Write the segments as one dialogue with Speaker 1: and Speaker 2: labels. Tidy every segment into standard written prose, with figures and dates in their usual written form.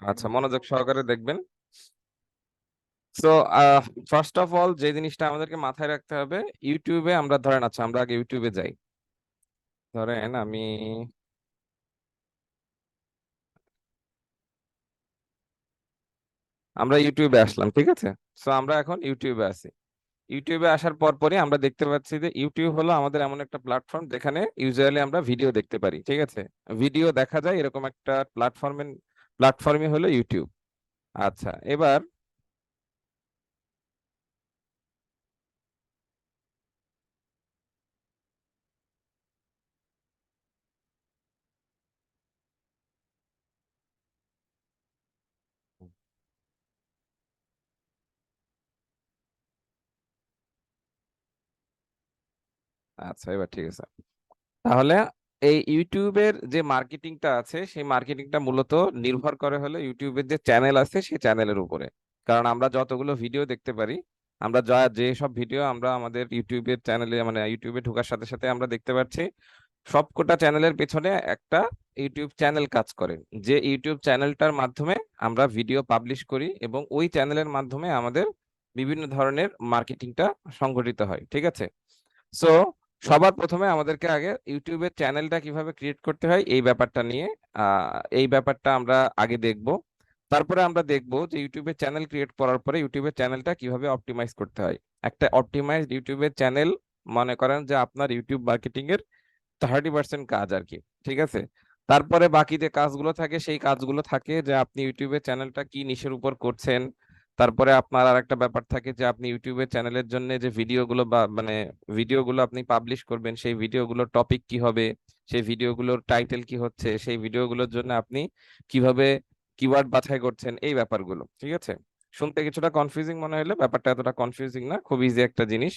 Speaker 1: আচ্ছা, মনোযোগ সহকারে দেখবেন। সো ফার্স্ট অফ অল যে জিনিসটা আমাদেরকে মাথায় রাখতে হবে, ইউটিউবে আমরা ধরেন, আচ্ছা আমরা আগে ইউটিউবে যাই। ধরেন আমরা ইউটিউবে আসলাম, ঠিক আছে। সো আমরা এখন ইউটিউবে আছি। ইউটিউবে আসার পরই আমরা দেখতে পাচ্ছি যে ইউটিউব হলো আমাদের এমন একটা প্ল্যাটফর্ম যেখানে ইউজুয়ালি আমরা ভিডিও দেখতে পারি, ঠিক আছে। ভিডিও দেখা যায় এরকম একটা প্ল্যাটফর্মই হলো ইউটিউব। আচ্ছা, এবার আচ্ছা, এবার ঠিক আছে। তাহলে এই ইউটিউবের যে মার্কেটিংটা আছে, সেই মার্কেটিংটা মূলত নির্ভর করে হলো ইউটিউবের যে চ্যানেল আছে সেই চ্যানেলের উপরে। কারণ আমরা যতগুলো ভিডিও দেখতে পারি, আমরা যে সব ভিডিও আমরা আমাদের ইউটিউবের চ্যানেলে, মানে ইউটিউবে ঢোকার সাথে সাথে আমরা দেখতে পাচ্ছি, সবকটা চ্যানেলের পেছনে একটা ইউটিউব চ্যানেল কাজ করে। যে ইউটিউব চ্যানেলটার মাধ্যমে আমরা ভিডিও পাবলিশ করি এবং ওই চ্যানেলের মাধ্যমে আমাদের বিভিন্ন ধরনের মার্কেটিংটা সংগঠিত হয়, ঠিক আছে। সো সবার প্রথমে আমাদেরকে আগে ইউটিউবের চ্যানেলটা কিভাবে ক্রিয়েট করতে হয় এই ব্যাপারটা নিয়ে, এই ব্যাপারটা আমরা আগে দেখব। তারপরে আমরা দেখব যে ইউটিউবের চ্যানেল ক্রিয়েট করার পরে ইউটিউবের চ্যানেলটা কিভাবে অপটিমাইজ করতে হয়। একটা অপটিমাইজড ইউটিউবের চ্যানেল মনে করেন যে আপনার ইউটিউব মার্কেটিং এর 30% কাজ আর কি, ঠিক আছে। তারপরে বাকি যে কাজগুলো থাকে সেই কাজগুলো থাকে যে আপনি ইউটিউবে চ্যানেলটা কি নিশের উপর করছেন। তারপরে আপনার আর একটা ব্যাপার থাকে যে আপনি ইউটিউবে চ্যানেলের জন্য যে ভিডিওগুলো বা মানে ভিডিওগুলো আপনি পাবলিশ করবেন, সেই ভিডিওগুলোর টপিক কি হবে, সেই ভিডিওগুলোর টাইটেল কি হচ্ছে, সেই ভিডিওগুলোর জন্য আপনি কিভাবে কিওয়ার্ড বাছাই করছেন, এই ব্যাপারগুলো, ঠিক আছে। শুনতে কিছুটা কনফিউজিং মনে হলে ব্যাপারটা এতটা কনফিউজিং না, খুব ইজি একটা জিনিস।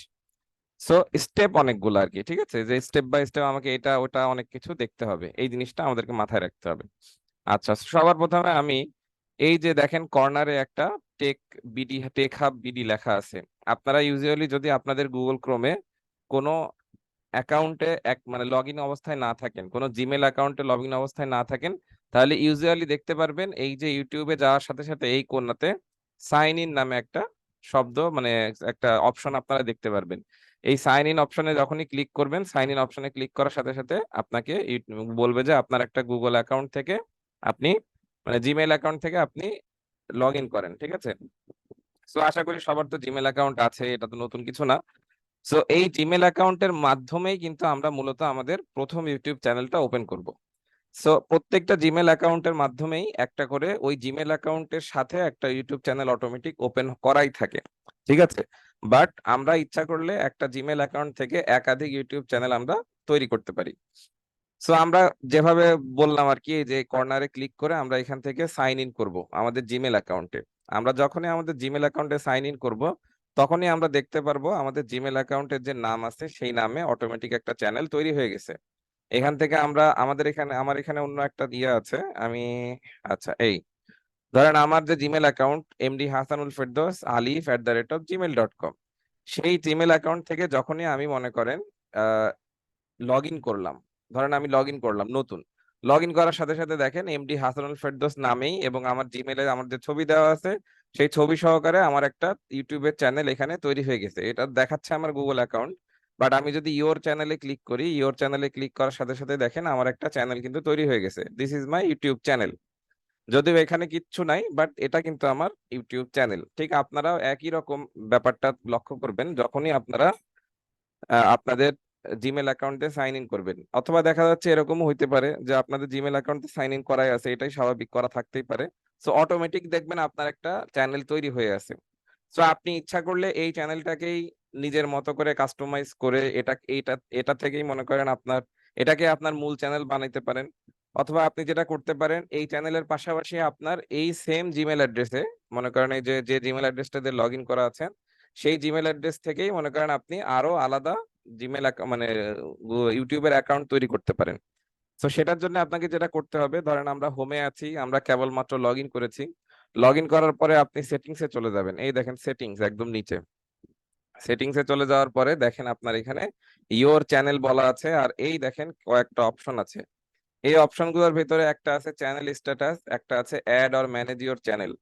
Speaker 1: সো স্টেপ অনেকগুলো আর কি, ঠিক আছে, যে স্টেপ বাই স্টেপ আমাকে এটা ওটা অনেক কিছু দেখতে হবে, এই জিনিসটা আমাদেরকে মাথায় রাখতে হবে। আচ্ছা, সবার প্রথমে আমি এই যে দেখেন কর্নারে একটা টেক হাব বিডি লেখা আছে। আপনারা ইউজুয়ালি যদি আপনাদের গুগল ক্রোমে কোনো অ্যাকাউন্টে মানে লগ ইন অবস্থায় না থাকেন, কোনো জিমেল অ্যাকাউন্টে লগ ইন অবস্থায় না থাকেন, তাহলে ইউজুয়ালি দেখতে পারবেন এই যে ইউটিউবে যাওয়ার সাথে সাথে এই কোণাতে সাইন ইন নামে একটা শব্দ, মানে একটা অপশন আপনারা দেখতে পারবেন। এই সাইন ইন অপশনে যখনই ক্লিক করবেন, সাইন ইন অপশনে ক্লিক করার সাথে সাথে আপনাকে বলবে যে আপনার একটা গুগল অ্যাকাউন্ট থেকে আপনি, মানে জিমেল অ্যাকাউন্ট থেকে আপনি লগ ইন করেন, ঠিক আছে। তো আশা করি সবার তো জিমেল অ্যাকাউন্ট আছে, এটা তো নতুন কিছু না। সো এই জিমেল অ্যাকাউন্টের মাধ্যমেই কিন্তু আমরা মূলত আমাদের প্রথম ইউটিউব চ্যানেলটা ওপেন করব। সো প্রত্যেকটা জিমেল অ্যাকাউন্টের মাধ্যমেই একটা করে ওই জিমেল অ্যাকাউন্টের সাথে একটা ইউটিউব চ্যানেল অটোমেটিক ওপেন করাই থাকে, ঠিক আছে। বাট আমরা ইচ্ছা করলে একটা জিমেল অ্যাকাউন্ট থেকে একাধিক ইউটিউব চ্যানেল আমরা তৈরি করতে পারি। সো আমরা যেভাবে বললাম আর কি, যে কর্নারে ক্লিক করে আমরা এখান থেকে সাইন ইন করব আমাদের জিমেল অ্যাকাউন্টে। আমরা যখনই আমাদের জিমেল অ্যাকাউন্টে সাইন ইন করব, তখনই আমরা দেখতে পারবো আমাদের জিমেল অ্যাকাউন্টের যে নাম আছে সেই নামে অটোমেটিক একটা চ্যানেল তৈরি হয়ে গেছে। এখান থেকে আমরা আমাদের এখানে, আমার এখানে অন্য একটা ইয়ে আছে। আমি, আচ্ছা এই ধরেন আমার যে জিমেল অ্যাকাউন্ট mdhasanulfirdaus@gmail.com, সেই জিমেল অ্যাকাউন্ট থেকে যখনই আমি মনে করেন লগ ইন করলাম, ধরেন আমি লগ ইন করলাম নতুন, লগ ইন করার সাথে সাথে দেখেন এমডি হাসানুল ফেরদৌস নামেই এবং আমার জিমেলে আমার যে ছবি দেওয়া আছে সেই ছবি সহকারে আমার একটা ইউটিউবের চ্যানেল এখানে তৈরি হয়ে গেছে। এটা দেখাচ্ছে আমার গুগল অ্যাকাউন্ট। বাট আমি যদি ইওর চ্যানেলে ক্লিক করি, ইওর চ্যানেলে ক্লিক করার সাথে সাথে দেখেন আমার একটা চ্যানেল কিন্তু তৈরি হয়ে গেছে, this is my YouTube channel. যদিও এখানে কিচ্ছু নাই, বাট এটা কিন্তু আমার ইউটিউব চ্যানেল। ঠিক আপনারাও একই রকম ব্যাপারটা লক্ষ্য করবেন যখনই আপনারা আপনাদের জিমেল অ্যাকাউন্টে সাইন ইন করবেন, অথবা দেখা যাচ্ছে এরকমও হইতে পারে যে আপনাদের জিমেল অ্যাকাউন্টে সাইন ইন করাই আছে, এটাই স্বাভাবিক, করা থাকতেই পারে। সো অটোমেটিক দেখবেন আপনার একটা চ্যানেল তৈরি হয়ে আছে। সো আপনি ইচ্ছা করলে এই চ্যানেলটাকেই নিজের মতো করে কাস্টমাইজ করে এটা থেকেই মনে করেন আপনার, এটাকে আপনার মূল চ্যানেল বানাইতে পারেন। অথবা আপনি যেটা করতে পারেন, এই চ্যানেলের পাশাপাশি আপনার এই সেম জিমেল অ্যাড্রেসে, মনে করেন এই যে যে জিমেল অ্যাড্রেসটা দিয়ে লগ ইন করা আছেন, সেই জিমেল অ্যাড্রেস থেকেই মনে করেন আপনি আরো আলাদা জিমেল মানে ইউটিউবের অ্যাকাউন্ট তৈরি করতে পারেন। তো সেটার জন্য আপনাকে যেটা করতে হবে, ধরেন আমরা হোমে আছি, আমরা কেবলমাত্র লগ ইন করেছি। লগ ইন করার পরে আপনি সেটিংসে চলে যাবেন, এই দেখেন সেটিংস একদম নিচে। সেটিংসে চলে যাওয়ার পরে দেখেন আপনার এখানে ইওর চ্যানেল বলা আছে, আর এই দেখেন কয়েকটা অপশন আছে। এই অপশনগুলোর ভিতরে একটা আছে চ্যানেল স্ট্যাটাস, একটা আছে add or manage your channel.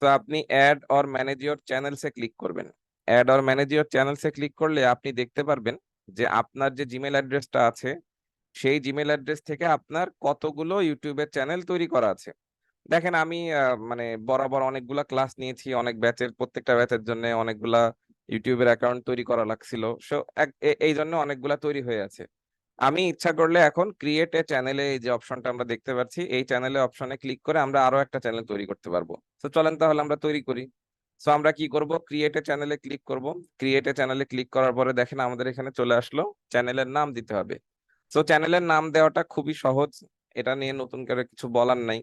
Speaker 1: তো আপনি অ্যাড অর ম্যানেজ ইওর চ্যানেলসে ক্লিক করবেন। অ্যাড অর ম্যানেজ ইওর চ্যানেলসে ক্লিক করলে আপনি দেখতে পারবেন যে আপনার যে জিমেল অ্যাড্রেসটা আছে সেই জিমেল অ্যাড্রেস থেকে আপনার কতগুলো ইউটিউবের চ্যানেল তৈরি করা আছে। দেখেন আমি মানে বরাবর অনেকগুলা ক্লাস নিয়েছি, অনেক ব্যাচের, প্রত্যেকটা ব্যাচের জন্য অনেকগুলা ইউটিউবের অ্যাকাউন্ট তৈরি করা লাগছিল। সো এই জন্য অনেকগুলা তৈরি হয়ে আছে। আমি ইচ্ছা করলে এখন ক্রিয়েট এ চ্যানেলে, এই যে অপশনটা আমরা দেখতে পাচ্ছি, এই চ্যানেলে অপশনে ক্লিক করে আমরা আরো একটা চ্যানেল তৈরি করতে পারবো। তো চলেন তাহলে আমরা তৈরি করি। সো আমরা কি করব, ক্রিয়েট এ চ্যানেলে ক্লিক করব। ক্রিয়েট এ চ্যানেলে ক্লিক করার পরে দেখেন আমাদের এখানে চলে আসলো, চ্যানেলের নাম দিতে হবে। সো চ্যানেলের নাম দেওয়াটা খুবই সহজ, এটা নিয়ে নতুন করে কিছু বলার নাই।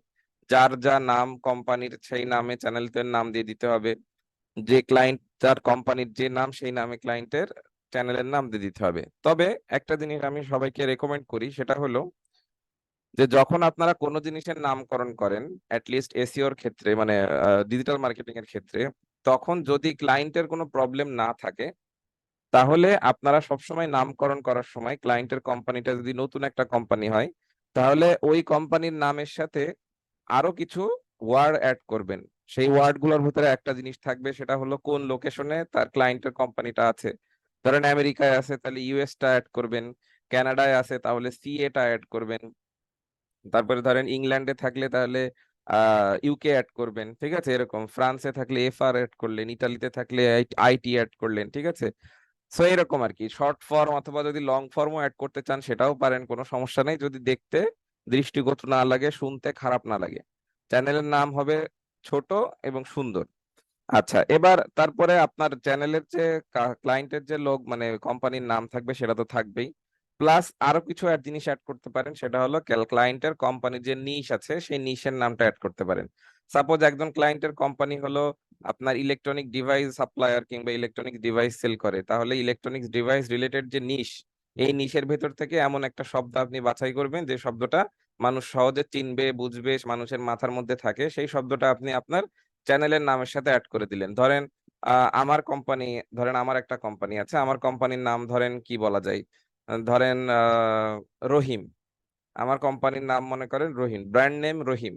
Speaker 1: যার যা নাম কোম্পানির সেই নামে চ্যানেলের নাম দিয়ে দিতে হবে। যে ক্লায়েন্ট, যার কোম্পানির যে নাম সেই নামে ক্লায়েন্টের চ্যানেলের নাম দিয়ে দিতে হবে। তবে একটা জিনিস আমি সবাইকে রেকমেন্ড করি, সেটা হলো যে যখন আপনারা কোনো জিনিসের নামকরণ করেন, অ্যাটলিস্ট এসইওর ক্ষেত্রে, মানে ডিজিটাল মার্কেটিং এর ক্ষেত্রে, তখন যদি ক্লায়েন্টের কোনো প্রবলেম না থাকে, তাহলে আপনারা সবসময় নামকরণ করার সময় ক্লায়েন্টের কোম্পানিটা যদি নতুন একটা কোম্পানি হয়, তাহলে ওই কোম্পানির নামের সাথে আরো কিছু ওয়ার্ড অ্যাড করবেন। সেই ওয়ার্ড গুলোর ভিতরে একটা জিনিস থাকবে, সেটা হলো কোন লোকেশনে তার ক্লায়েন্টের কোম্পানিটা আছে। ধরেন আমেরিকায় আছে তাহলে ইউএসটা অ্যাড করবেন, কানাডায় আছে তাহলে সিএটা অ্যাড করবেন, তারপরে ধরেন ইংল্যান্ডে থাকলে তাহলে ইউকে অ্যাড করবেন, ঠিক আছে? এরকম ফ্রান্সে থাকলে এফআর অ্যাড করলেন, ইতালিতে থাকলে আইটি অ্যাড করলেন, ঠিক আছে? সো এরকম আর কি, শর্ট ফর্ম অথবা যদি লং ফর্মও অ্যাড করতে চান সেটাও পারেন, কোনো সমস্যা নেই, যদি দেখতে দৃষ্টিগোচর না লাগে, শুনতে খারাপ না লাগে। চ্যানেলের নাম হবে ছোট এবং সুন্দর। আচ্ছা, এবার তারপরে আপনার চ্যানেলের যে ক্লায়েন্টের যে লোক, মানে কোম্পানির নাম থাকবে সেটা তো থাকবেই, প্লাস আরো কিছু জিনিস অ্যাড করতে পারেন, সেটা হলো ক্লায়েন্টের কোম্পানির যে নিশ আছে সেই নিশের নামটা অ্যাড করতে পারেন। সাপোজ একজন ক্লায়েন্টের কোম্পানি হলো আপনার ইলেকট্রনিক ডিভাইস সাপ্লায়ার কিংবা ইলেকট্রনিক ডিভাইস সেল করে, তাহলে ইলেকট্রনিক্স ডিভাইস রিলেটেড যে নিশ, এই নিশের ভেতর থেকে এমন একটা শব্দ আপনি বাছাই করবেন যে শব্দটা মানুষ সহজে চিনবে, বুঝবে, মানুষের মাথার মধ্যে থাকে, সেই শব্দটা আপনি আপনার চ্যানেলের নামের সাথে অ্যাড করে দিলেন। ধরেন আমার কোম্পানি, ধরেন আমার একটা কোম্পানি আছে, আমার কোম্পানির নাম ধরেন কি বলা যায়, ধরেন রহিম। আমার কোম্পানির নাম মনে করেন রহিম, ব্র্যান্ড নেম রহিম।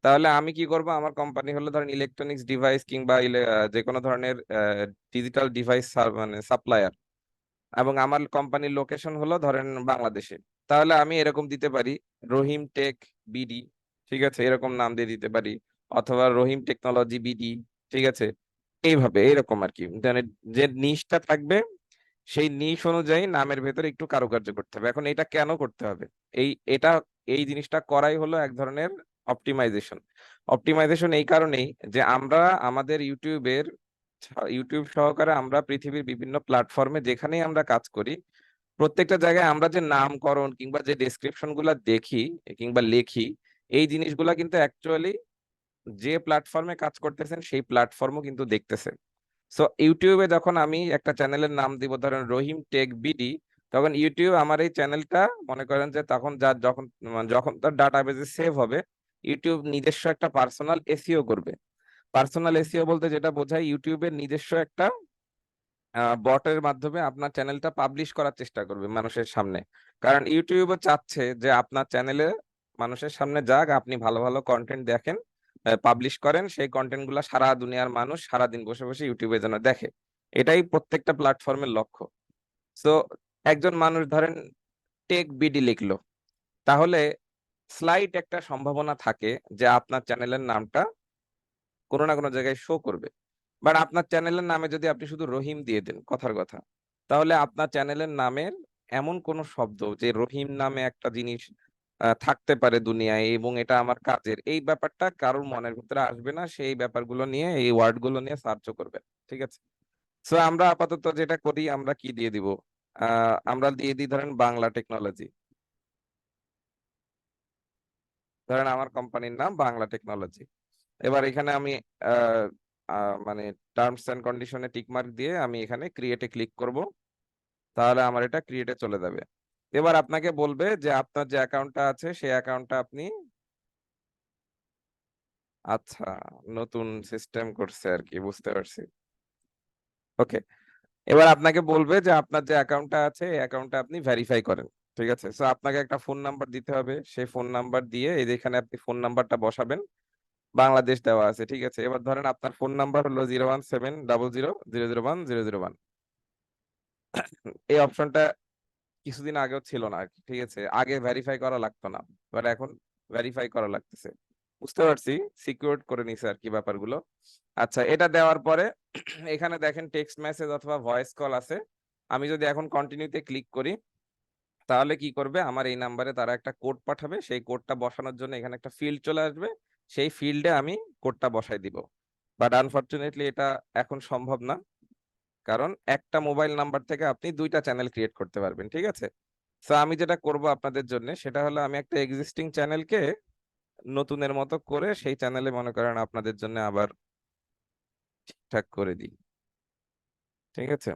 Speaker 1: তাহলে আমি কি করব, আমার কোম্পানি হলো ধরেন ইলেকট্রনিক্স ডিভাইস কিংবা যে কোনো ধরনের ডিজিটাল ডিভাইস মানে সাপ্লায়ার, এবং আমার কোম্পানির লোকেশন হলো ধরেন বাংলাদেশে। তাহলে আমি এরকম দিতে পারি, রহিম টেক বিডি, ঠিক আছে? এরকম নাম দিয়ে দিতে পারি, অথবা রহিম টেকনোলজি বিডি, ঠিক আছে? এইভাবে এরকম আর কি, মানে যে নিশটা থাকবে সেই নিশ অনুযায়ী নামের ভেতরে একটু কারুকার্য করতে হবে। এখন এটা কেন করতে হবে? এটা এই জিনিসটা করাই হলো এক ধরনের অপটিমাইজেশন। অপটিমাইজেশন এই কারণেই যে আমরা আমাদের ইউটিউব সহকারে আমরা পৃথিবীর বিভিন্ন প্ল্যাটফর্মে যেখানেই আমরা কাজ করি, প্রত্যেকটা জায়গায় আমরা যে নামকরণ কিংবা যে ডেসক্রিপশন গুলা দেখি কিংবা লেখি, এই জিনিসগুলা কিন্তু অ্যাকচুয়ালি যে প্ল্যাটফর্মে কাজ করতেছেন সেই প্ল্যাটফর্মও কিন্তু দেখতেছেন। সো ইউটিউবে যখন আমি একটা চ্যানেলের নাম দিব ধরেন রহিম টেক বিডি, তখন ইউটিউব আমার এই চ্যানেলটা, মনে করেন যে তখন যখন যখন তার ডাটাবেজে সেভ হবে, ইউটিউব নিজস্ব একটা পার্সোনাল এসইও করবে। পার্সোনাল এসইও বলতে যেটা বোঝায়, ইউটিউবের নিজস্ব একটা বটের মাধ্যমে আপনার চ্যানেলটা পাবলিশ করার চেষ্টা করবে মানুষের সামনে। কারণ ইউটিউবও চাচ্ছে যে আপনার চ্যানেলে মানুষের সামনে যাক, আপনি ভালো ভালো কন্টেন্ট দেখেন, পাবলিশ করেন, সেই কন্টেন্ট গুলা সারা দুনিয়ার মানুষ সারাদিন বসে বসে ইউটিউবে যেন দেখে। এটাই প্রত্যেকটা প্ল্যাটফর্মের লক্ষ্য। সো একজন মানুষ ধরেন টেক বিডি লিখলো, তাহলে স্লাইট একটা সম্ভাবনা থাকে যে আপনার চ্যানেলের নামটা কোনো না কোনো জায়গায় শো করবে। বাট আপনার চ্যানেলের নামে যদি আপনি শুধু রহিম দিয়ে দেন, কথার কথা, তাহলে আপনার চ্যানেলের নামের এমন কোন শব্দ, যে রহিম নামে একটা জিনিস থাকতে পারে দুনিয়ায় এবং এটা আমার কাজের, এই ব্যাপারটা কারোর মনের ভিতরে আসবে না, সেই ব্যাপারগুলো নিয়ে, এই ওয়ার্ড গুলো নিয়ে সার্চও করবে। ঠিক আছে? সো আমরা আপাতত যেটা করি, আমরা কি দিয়ে দিব, আমরা দিয়ে দিই ধরেন বাংলা টেকনোলজি। ধরেন আমার কোম্পানির নাম বাংলা টেকনোলজি। এবার এখানে আমি আহ, মানে টার্মস এন্ড কন্ডিশনে টিক মার্ক দিয়ে আমি এখানে ক্রিয়েটে ক্লিক করব। তাহলে আমার এটা ক্রিয়েটে চলে যাবে। এবার আপনাকে বলবে যে আপনার যে অ্যাকাউন্টটা আছে সেই অ্যাকাউন্টটা আপনি, আচ্ছা, নতুন সিস্টেম করছে আর কি, বুঝতে পারছি। ওকে, এবার আপনাকে বলবে যে আপনার যে অ্যাকাউন্টটা আছে এই অ্যাকাউন্টটা আপনি ভেরিফাই করেন। ঠিক আছে, সো আপনাকে একটা ফোন নাম্বার দিতে হবে, সেই ফোন নাম্বার দিয়ে এই যে এখানে আপনি ফোন নাম্বারটা বসাবেন, বাংলাদেশ দেওয়া আছে, ঠিক আছে। এবার ধরেন আপনার ফোন নাম্বার হলো 01700001001। এই অপশনটা কিছুদিন আগেও ছিল না আর কি, ঠিক আছে, আগে ভেরিফাই করা লাগতো না, বাট এখন ভেরিফাই করা লাগতেছে। বুঝতে পারছি, সিকিউর করে নিছে আর কি ব্যাপারগুলো। আচ্ছা, এটা দেওয়ার পরে এখানে দেখেন টেক্সট মেসেজ অথবা ভয়েস কল আছে। আমি যদি এখন কন্টিনিউতে ক্লিক করি, তাহলে কি করবে, আমার এই নাম্বারে তারা একটা কোড পাঠাবে, সেই কোডটা বসানোর জন্য এখানে একটা ফিল্ড চলে আসবে, সেই ফিল্ডে আমি কোডটা বসাই দিব। বাট আনফরচুনেটলি এটা এখন সম্ভব না, কারণ একটা মোবাইল নাম্বার থেকে আপনি দুইটা চ্যানেল ক্রিয়েট করতে পারবেন, ঠিক আছে। তো আমি যেটা করব আপনাদের জন্য সেটা হলো, আমি একটা এক্সিস্টিং চ্যানেলকে নতুনের মতো করে সেই চ্যানেলে মনে করেন আপনাদের জন্য আবার ঠিকঠাক করে দিই, ঠিক আছে।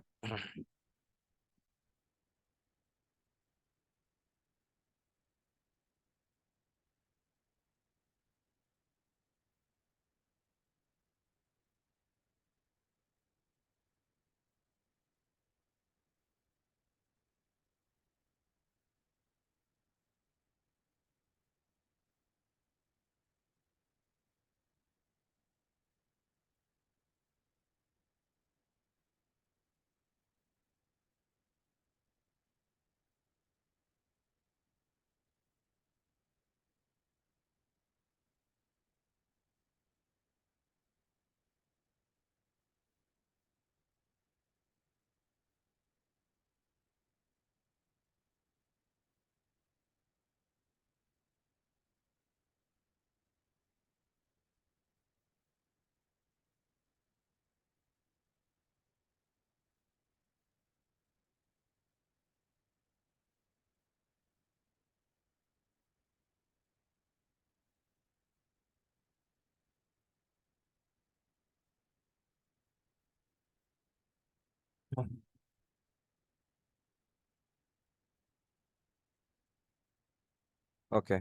Speaker 1: ওকে,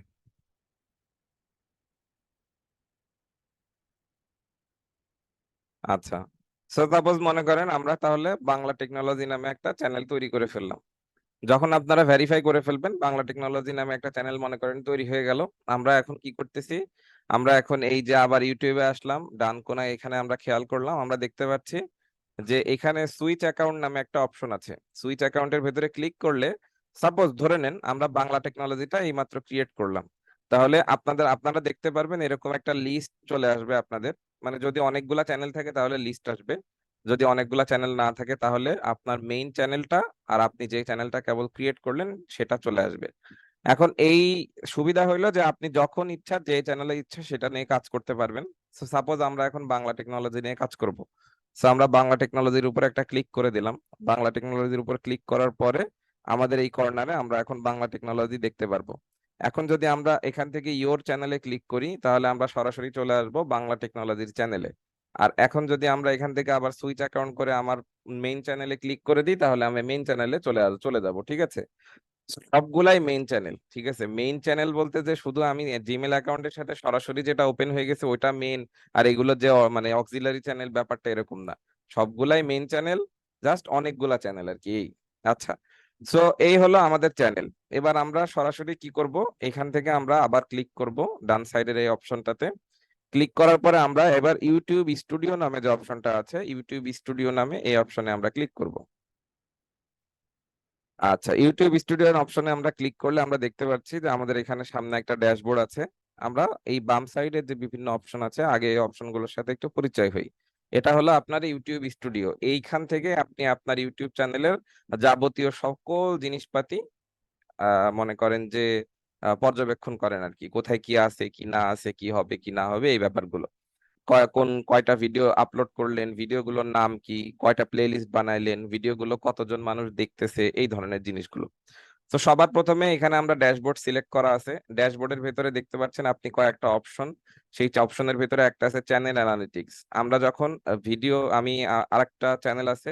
Speaker 1: আচ্ছা। সো সাপোজ মনে করেন আমরা তাহলে বাংলা টেকনোলজি নামে একটা চ্যানেল তৈরি করে ফেললাম। যখন আপনারা ভেরিফাই করে ফেলবেন, বাংলা টেকনোলজি নামে একটা চ্যানেল মনে করেন তৈরি হয়ে গেল, আমরা এখন কি করতেছি, আমরা এখন এই যে আবার ইউটিউবে আসলাম, ডান কোনায় এখানে আমরা খেয়াল করলাম, আমরা দেখতে পাচ্ছি যে এখানে সুইচ অ্যাকাউন্ট নামে একটা অপশন আছে। সুইচ অ্যাকাউন্টের ভেতরে ক্লিক করলে, সাপোজ ধরে নেন আমরা বাংলা টেকনোলজিটা এইমাত্র ক্রিয়েট করলাম, তাহলে আপনারা দেখতে পারবেন এরকম একটা লিস্ট চলে আসবে আপনাদের। মানে যদি অনেকগুলা চ্যানেল থাকে তাহলে লিস্ট আসবে, যদি অনেকগুলা চ্যানেল না থাকে তাহলে আপনার মেইন চ্যানেলটা আর আপনি যে চ্যানেলটা কেবল ক্রিয়েট করলেন সেটা চলে আসবে। এখন এই সুবিধা হইলো যে আপনি যখন ইচ্ছা যে চ্যানেলে ইচ্ছা সেটা নিয়ে কাজ করতে পারবেন। সাপোজ আমরা এখন বাংলা টেকনোলজি নিয়ে কাজ করব, সো আমরা বাংলা টেকনোলজির উপর একটা ক্লিক করে দিলাম। বাংলা টেকনোলজির উপর ক্লিক করার পরে আমাদের এই কর্নারে আমরা এখন বাংলা টেকনোলজি দেখতে পারবো। এখন যদি আমরা এখান থেকে ইওর চ্যানেলে ক্লিক করি তাহলে আমরা সরাসরি চলে আসবো বাংলা টেকনোলজির চ্যানেলে। আর এখন যদি আমরা এখান থেকে আবার সুইচ অ্যাকাউন্ট করে আমার মেইন চ্যানেলে ক্লিক করে দিই তাহলে আমি মেইন চ্যানেলে চলে যাব, ঠিক আছে। সবগুলাই মেইন চ্যানেল, ঠিক আছে। মেইন চ্যানেল বলতে যে শুধু আমি জিমেল অ্যাকাউন্টের সাথে সরাসরি যেটা ওপেন হয়ে গেছে ওইটা মেইন, আর এগুলো যে মানে অক্সিলারি চ্যানেল, ব্যাপারটা এরকম না। সবগুলাই মেইন চ্যানেল, জাস্ট অনেকগুলা চ্যানেল আর কি এই। আচ্ছা, সো এই হলো আমাদের চ্যানেল। এবার আমরা সরাসরি কি করব, এখান থেকে আমরা আবার ক্লিক করব ডান সাইডের এই অপশনটাতে। ক্লিক করার পরে আমরা এবার ইউটিউব স্টুডিও নামে যে অপশনটা আছে, ইউটিউব স্টুডিও নামে এই অপশনে আমরা ক্লিক করব। আচ্ছা, ইউটিউব স্টুডিওর অপশনে আমরা ক্লিক করলে আমরা দেখতে পাচ্ছি যে আমাদের এখানে সামনে একটা ড্যাশবোর্ড আছে। আমরা এই বাম সাইডে যে বিভিন্ন অপশন আছে, আগে এই অপশনগুলোর সাথে একটু পরিচয় হই। এটা হলো আপনার ইউটিউব স্টুডিও। এইখান থেকে আপনি আপনার ইউটিউব চ্যানেলের যাবতীয় সকল জিনিসপাতি মনে করেন যে পর্যবেক্ষণ করেন আর কি, কোথায় কি আছে কি না আছে, কি হবে কি না হবে, এই ব্যাপারগুলো। কয়টা ভিডিও আপলোড করলেন, ভিডিওগুলোর নাম কি, কয়টা প্লেলিস্ট বানাইলেন, ভিডিওগুলো কতজন মানুষ দেখতেছে, এই ধরনের জিনিসগুলো। তো সবার প্রথমে এখানে আমরা ড্যাশবোর্ড সিলেক্ট করা আছে। ড্যাশবোর্ডের ভেতরে দেখতে পাচ্ছেন আপনি কয়েকটা অপশন, সেই অপশনের ভেতরে একটা আছে চ্যানেল অ্যানালিটিক্স। আমরা যখন ভিডিও, আমি আরেকটা চ্যানেল আছে,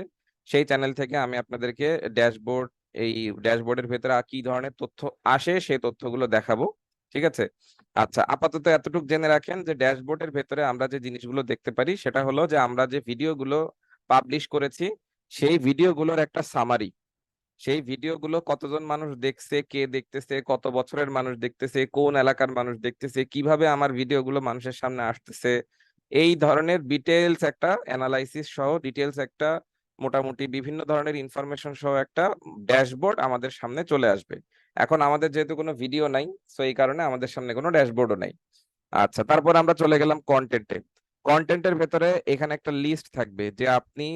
Speaker 1: সেই চ্যানেল থেকে আমি আপনাদেরকে ড্যাশবোর্ড, এই ড্যাশবোর্ডের ভেতরে কি ধরনের তথ্য আসে সেই তথ্যগুলো দেখাবো, ঠিক আছে। আচ্ছা, আপাতত এতটুকু জেনে রাখেন যে ড্যাশবোর্ডের ভেতরে আমরা যে জিনিসগুলো দেখতে পারি সেটা হলো যে আমরা যে ভিডিওগুলো পাবলিশ করেছি সেই ভিডিওগুলোর একটা সামারি, সেই ভিডিওগুলো কতজন মানুষ দেখছে, কে দেখতেছে, কত বছরের মানুষ দেখতেছে, কোন এলাকার মানুষ দেখতেছে, কিভাবে আমার ভিডিওগুলো মানুষের সামনে আসতেছে, এই ধরনের ডিটেলস একটা অ্যানালাইসিস সহ, ডিটেলস একটা মোটামুটি বিভিন্ন ধরনের ইনফরমেশন সহ একটা ড্যাশবোর্ড আমাদের সামনে চলে আসবে। এখন আমাদের যেহেতু কোনো ভিডিও নাই, সো এই কারণে আমাদের সামনে কোনো ড্যাশবোর্ডও নাই। আচ্ছা, তারপর আমরা চলে গেলাম কন্টেন্টে। কন্টেন্টের ভেতরে এখানে একটা লিস্ট থাকবে যে আপনি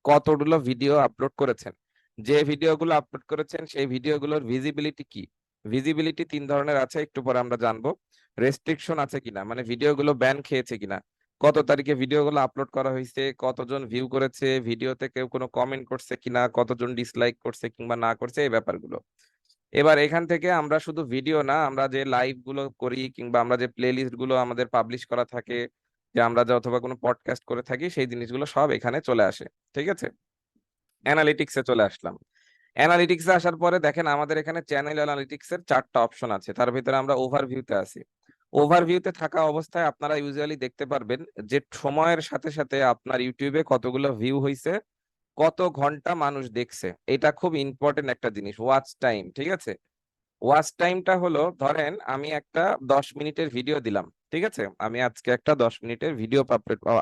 Speaker 1: কতগুলো ভিডিও আপলোড করেছেন। যে ভিডিওগুলো আপলোড করেছেন সেই ভিডিওগুলোর ভিজিবিলিটি কি। ভিজিবিলিটি তিন ধরনের আছে, একটু পরে আমরা জানবো। রেস্ট্রিকশন আছে কিনা, মানে ভিডিওগুলো ব্যান খেয়েছে কিনা, কত তারিখে ভিডিওগুলো আপলোড করা হয়েছে, কতজন ভিউ করেছে, ভিডিওতে কেউ কোনো কমেন্ট করছে কিনা, কতজন ডিসলাইক করছে কিংবা না করছে, এই ব্যাপারগুলো। এবার এখান থেকে আমরা শুধু ভিডিও না, আমরা যে লাইভ গুলো করি কিংবা আমরা যে প্লে লিস্ট গুলো আমাদের পাবলিশ করা থাকে, যে আমরা যে অথবা কোনো পডকাস্ট করে থাকি, সেই জিনিসগুলো সব এখানে চলে আসে। ঠিক আছে, অ্যানালিটিক্সে চলে আসলাম। অ্যানালিটিক্সে আসার পরে দেখেন আমাদের এখানে চ্যানেল অ্যানালিটিক্স এর 4টা অপশন আছে, তার ভিতরে আমরা ওভারভিউতে আছি। ওভারভিউতে থাকা অবস্থায় আপনারা ইউজুয়ালি দেখতে পারবেন যে সময়ের সাথে সাথে আপনার ইউটিউবে কতগুলো ভিউ হয়েছে, কত ঘন্টা মানুষ দেখছে। এটা খুব ইম্পর্টেন্ট একটা জিনিস, ওয়াচ টাইম। ঠিক আছে, ওয়াচ টাইমটা হলো, ধরেন আমি একটা 10 মিনিটের ভিডিও দিলাম, ঠিক আছে, আমি আজকে একটা 10 মিনিটের ভিডিও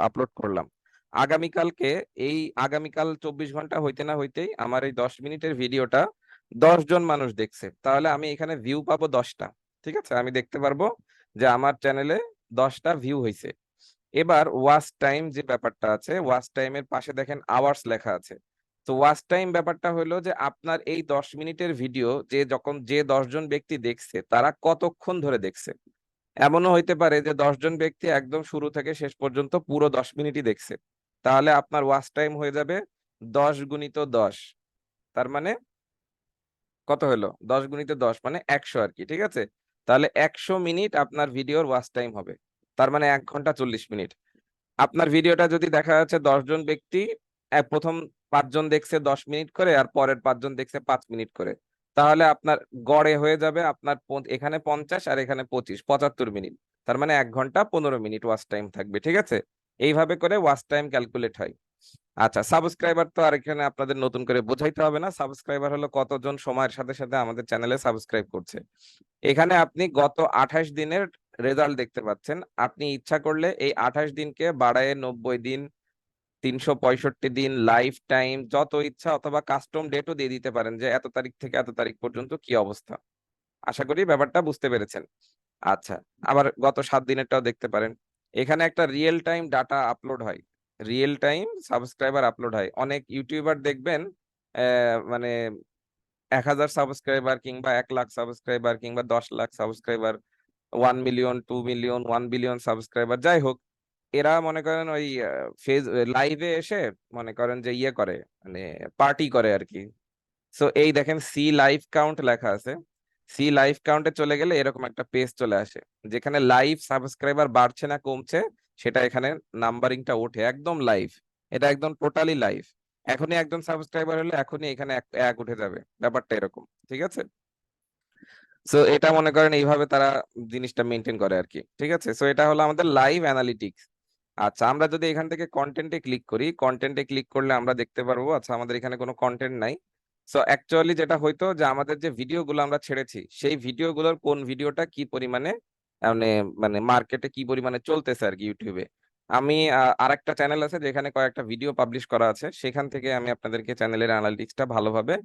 Speaker 1: আপলোড করলাম। আগামীকালকে, এই আগামীকাল 24 ঘন্টা হইতে না হইতেই আমার এই 10 মিনিটের ভিডিওটা 10 জন মানুষ দেখছে, তাহলে আমি এখানে ভিউ পাবো 10টা। ঠিক আছে, আমি দেখতে পারবো যে আমার চ্যানেলে 10টা ভিউ হয়েছে। এবার ওয়াচ টাইম যে ব্যাপারটা আছে, ওয়াচ টাইমের পাশে দেখেন আওয়ার্স লেখা আছে। তো ওয়াচ টাইম ব্যাপারটা হলো যে আপনার এই 10 মিনিটের ভিডিও যে 10 জন ব্যক্তি দেখছে তারা কতক্ষণ ধরে দেখছে। এমনও হইতে পারে যে 10 জন ব্যক্তি একদম শুরু থেকে শেষ পর্যন্ত পুরো 10 মিনিটই দেখছে, তাহলে আপনার ওয়াচ টাইম হয়ে যাবে 10 × 10। তার মানে কত হলো, 10 × 10 মানে 100 আর কি। ঠিক আছে, তাহলে 100 মিনিট আপনার ভিডিওর ওয়াচ টাইম হবে, তার মানে 1 ঘন্টা 40 মিনিট। আপনার ভিডিওটা যদি দেখা যাচ্ছে 10 জন ব্যক্তি, প্রথম 5 জন দেখছে 10 মিনিট করে আর পরের 5 জন দেখছে 5 মিনিট করে, তাহলে আপনার গড়ে হয়ে যাবে আপনার এখানে 50 আর এখানে 25, 75 মিনিট। তার মানে 1 ঘন্টা 15 মিনিট ওয়াচ টাইম থাকবে। ঠিক আছে, এইভাবে করে ওয়াচ টাইম ক্যালকুলেট হয়। আচ্ছা, সাবস্ক্রাইবার তো আর এখানে আপনাদের নতুন করে বোঝাইতে হবে না। সাবস্ক্রাইবার হলো কতজন সময়ের সাথে সাথে আমাদের চ্যানেলে সাবস্ক্রাইব করছে। এখানে আপনি গত 28 দিনের রেজাল্ট দেখতে পাচ্ছেন। আপনি ইচ্ছা করলে এই 28 দিনকে বাড়ায় 90 দিন, 365 দিন, লাইফ টাইম যত ইচ্ছা, অথবা কাস্টম ডেটও দিয়ে দিতে পারেন যে এত তারিখ থেকে এত তারিখ পর্যন্ত কি অবস্থা। আশা করি ব্যাপারটা বুঝতে পেরেছেন। আচ্ছা, আবার গত 7 দিনেরটাও দেখতে পারেন। এখানে একটা রিয়েল টাইম ডাটা আপলোড হয়, রিয়েল টাইম সাবস্ক্রাইবার আপলোড হয়। অনেক ইউটিউবার দেখবেন মানে 1000 সাবস্ক্রাইবার কিংবা 1 লাখ সাবস্ক্রাইবার কিংবা 10 lakh subscriber, 1 million, 2 million, 1 billion subscriber, যাই হোক, এরা মনে করেন ওই ফেজ লাইভে এসে মনে করেন যে ইয়ে করে, মানে পার্টি করে আর কি। সো এই দেখেন সি লাইভ কাউন্ট লেখা আছে। সি লাইভ কাউন্টে চলে গেলে এরকম একটা পেজ চলে আসে, যেখানে লাইভ সাবস্ক্রাইবার বাড়ছে না কমছে সেটা এখানে নাম্বারিংটা ওঠে একদম লাইভ। এটা একদম টোটালি লাইভ। এখনই একজন সাবস্ক্রাইবার হলে এখনই এখানে এক এক উঠে যাবে, ব্যাপারটা এরকম। ঠিক আছে, সো এটা মনে করেন এইভাবে তারা জিনিসটা মেনটেন করে আর কি। ঠিক আছে, সো এটা হলো আমাদের লাইভ অ্যানালিটিক্স। আচ্ছা, আমরা যদি এখান থেকে কন্টেন্টে ক্লিক করি, কন্টেন্টে ক্লিক করলে আমরা দেখতে পারবো, আচ্ছা আমাদের এখানে কোনো কন্টেন্ট নাই। সো অ্যাকচুয়ালি যেটা হয়তো যে আমাদের যে ভিডিওগুলো আমরা ছেড়েছি সেই ভিডিওগুলোর কোন ভিডিওটা কি পরিমাণে মানে মানে মার্কেটে কি পরিমাণে চলতেছে আর কি ইউটিউবে। আমি আরেকটা চ্যানেল আছে যেখানে কয়েকটা ভিডিও পাবলিশ করা আছে, সেখান থেকে আমি আপনাদেরকে চ্যানেলের অ্যানালিটিক্সটা ভালোভাবে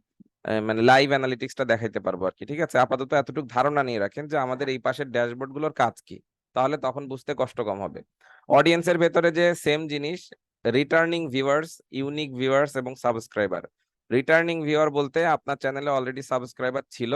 Speaker 1: মানে লাইভ অ্যানালিটিক্সটা দেখাইতে পারবো আর কি। ঠিক আছে, আপাতত এতটুকু ধারণা নিয়ে রাখেন যে আমাদের এই পাশের ড্যাশবোর্ড গুলোর কাজ কি, তাহলে তখন বুঝতে কষ্ট কম হবে। অডিয়েন্সের ভেতরে যে সেম জিনিস, রিটার্নিং ভিউয়ার্স, ইউনিক ভিউয়ার্স এবং সাবস্ক্রাইবার। রিটার্নিং ভিউয়ার বলতে আপনার চ্যানেলে অলরেডি সাবস্ক্রাইবার ছিল,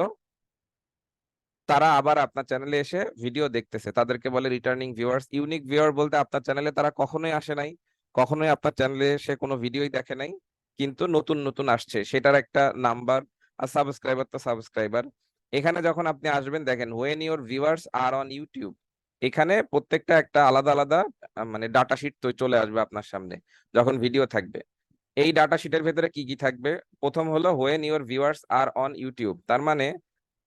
Speaker 1: তারা আবার আপনার চ্যানেলে এসে ভিডিও দেখতেছে, তাদেরকে বলে রিটার্নিং ভিউয়ার্স। ইউনিক ভিউয়ার বলতে আপনার চ্যানেলে তারা কখনোই আসে নাই, কখনোই আপনার চ্যানেলে এসে কোনো ভিডিওই দেখে নাই, কিন্তু নতুন নতুন আসছে, সেটার একটা নাম্বার। আর সাবস্ক্রাইবার তো সাবস্ক্রাইবার। এখানে যখন আপনি আসবেন দেখেন when your viewers are on YouTube, এখানে প্রত্যেকটা একটা আলাদা আলাদা মানে ডাটা শিট তো চলে আসবে আপনার সামনে যখন ভিডিও থাকবে। এই ডাটা শিটের ভেতরে কি কি থাকবে, প্রথম হলো when your viewers are on YouTube, তার মানে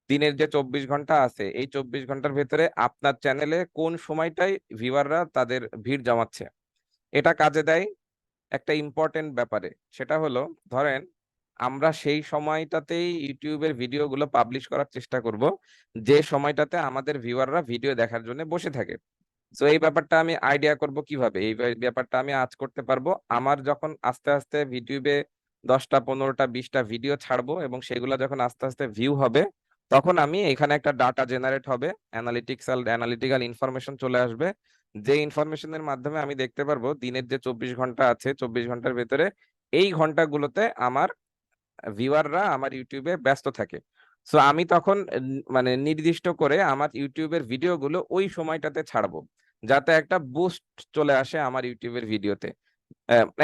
Speaker 1: দিনের যে 24 ঘন্টা আছে এই 24 ঘন্টার ভেতরে আপনার চ্যানেলে কোন সময়টায় ভিউয়াররা তাদের ভিড় জমাচ্ছে। এটা কাজে দেয় একটা ইম্পর্টেন্ট ব্যাপারে, সেটা হলো ধরেন আমরা সেই সময়টাতেই ইউটিউবের ভিডিওগুলো পাবলিশ করার চেষ্টা করব, যে সময়টাতে আমাদের ভিউয়াররা ভিডিও দেখার জন্য বসে থাকে। তো এই ব্যাপারটা আমি আইডিয়া করব কিভাবে, এই ব্যাপারটা আমি আজ করতে পারবো। আমার যখন আস্তে আস্তে ইউটিউবে 10টা 15টা 20টা ভিডিও ছাড়বো এবং সেগুলো যখন আস্তে আস্তে ভিউ হবে, তখন আমি এখানে একটা ডাটা জেনারেট হবে, অ্যানালিটিক্যাল ইনফরমেশন চলে আসবে, যে ইনফরমেশনের মাধ্যমে আমি দেখতে পারবো দিনের যে 24 ঘন্টা আছে, 24 ঘন্টার ভেতরে এই ঘন্টাগুলোতে আমার ভিউয়াররা আমার ইউটিউবে ব্যস্ত থাকে। সো আমি তখন মানে নির্দিষ্ট করে আমার ইউটিউবের ভিডিওগুলো ওই সময়টাতে ছাড়বো, যাতে একটা বুস্ট চলে আসে আমার ইউটিউবের ভিডিওতে।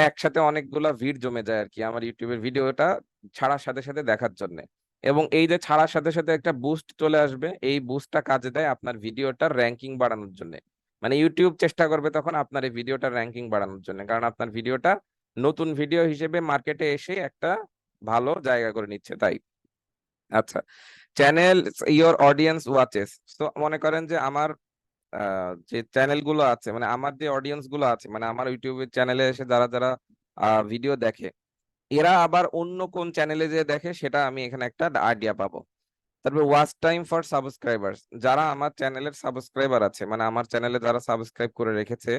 Speaker 1: একসাথে অনেকগুলা ভিড় জমে যায় আর কি আমার ইউটিউবের ভিডিওটা ছাড়ার সাথে সাথে দেখার জন্য। এবং এই যে ছাড়ার সাথে সাথে একটা বুস্ট চলে আসবে, এই বুস্টটা কাজে দেয় আপনার ভিডিওটার র্যাঙ্কিং বাড়ানোর জন্য। মানে ইউটিউব চেষ্টা করবে তখন আপনার এই ভিডিওটার র্যাঙ্কিং বাড়ানোর জন্য, কারণ আপনার ভিডিওটা নতুন ভিডিও হিসেবে মার্কেটে এসে একটা ভালো জায়গা করে নিচ্ছে তাই। আচ্ছা, চ্যানেল ইওর অডিয়েন্স ওয়াচেস। তো মনে করেন যে আমার যে চ্যানেল গুলো আছে, মানে আমার যে অডিয়েন্স গুলো আছে, মানে আমার ইউটিউবের চ্যানেলে এসে যারা যারা ভিডিও দেখে, এরা আবার অন্য কোন চ্যানেলে যে দেখে সেটা আমি এখানে একটা আইডিয়া পাবো। তারপর ওয়াচ টাইম ফর সাবস্ক্রাইবার্স, যারা আমার চ্যানেলের সাবস্ক্রাইবার আছে, মানে আমার চ্যানেলে যারা সাবস্ক্রাইব করে রেখেছে,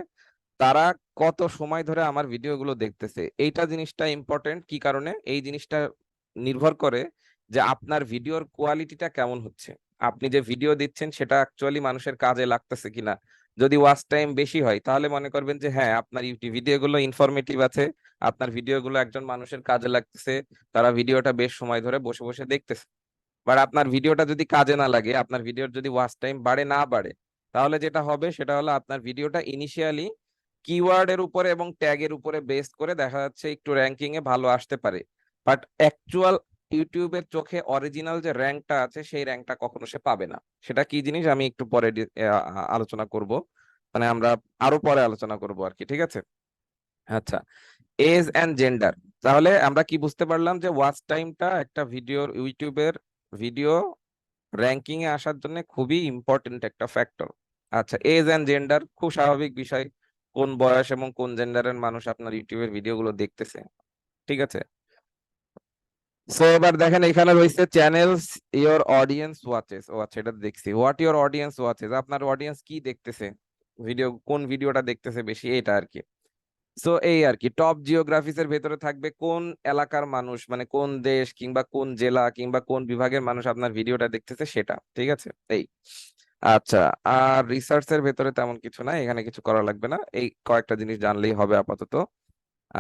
Speaker 1: তারা কত সময় ধরে আমার ভিডিওগুলো দেখতেছে। এইটা জিনিসটা ইম্পর্টেন্ট। কি কারণে এই জিনিসটা নির্ভর করে যে আপনার ভিডিওর কোয়ালিটিটা কেমন হচ্ছে, আপনি যে ভিডিও দিচ্ছেন সেটা অ্যাকচুয়ালি মানুষের কাজে লাগতেছে কিনা। যদি ওয়াচ টাইম বেশি হয় তাহলে মনে করবেন যে হ্যাঁ, আপনার ইউটিউব ভিডিওগুলো ইনফরমেটিভ আছে, আপনার ভিডিওগুলো একজন মানুষের কাজে লাগতেছে, তারা ভিডিওটা বেশ সময় ধরে বসে বসে দেখতেছে। বাট আপনার ভিডিওটা যদি কাজে না লাগে, আপনার ভিডিওর যদি ওয়াচ টাইম বাড়ে না বাড়ে, তাহলে যেটা হবে সেটা হলো আপনার ভিডিওটা ইনিশিয়ালি কিওয়ার্ডের উপরে এবং ট্যাগের উপরে বেস করে দেখা যাচ্ছে একটু র্যাঙ্কিং এ ভালো আসতে পারে, বাট অ্যাকচুয়াল ইউটিউবের চোখে অরিজিনাল যে র্যাঙ্কটা আছে সেই র্যাঙ্কটা কখনো সে পাবে না। সেটা কি জিনিস আমি একটু পরে আলোচনা করব, মানে আমরা আরো পরে আলোচনা করব আর কি, ঠিক আছে। আচ্ছা, এজ এন্ড জেন্ডার। তাহলে আমরা কি বুঝতে পারলাম যে ওয়াচ টাইমটা একটা ভিডিওর ইউটিউবের ভিডিও র্যাঙ্কিং এ আসার জন্য খুবই ইম্পর্টেন্ট একটা ফ্যাক্টর। আচ্ছা, এজ এন্ড জেন্ডার খুব স্বাভাবিক বিষয়, কোন বয়স এবং কোন জেন্ডারের মানুষ আপনার ইউটিউবের ভিডিওগুলো দেখতেছে, ঠিক আছে। সো এবার দেখেন এখানে রয়েছে চ্যানেলস ইওর অডিয়েন্স ওয়াচেস। ও আচ্ছা, এটা দেখছি, হোয়াট ইওর অডিয়েন্স ওয়াচেস, আপনার অডিয়েন্স কি দেখতেছে, ভিডিও কোন ভিডিওটা দেখতেছে বেশি, এটা আর কি। সো এই আর কি, টপ জিওগ্রাফিস এর ভেতরে থাকবে কোন এলাকার মানুষ, মানে কোন দেশ কিংবা কোন জেলা কিংবা কোন বিভাগের মানুষ আপনার ভিডিওটা দেখতেছে সেটা, ঠিক আছে। এই আচ্ছা, আর রিসার্চ এর ভেতরে তেমন কিছু না, এখানে কিছু করা লাগবে না, এই কয়েকটা জিনিস জানলেই হবে আপাতত।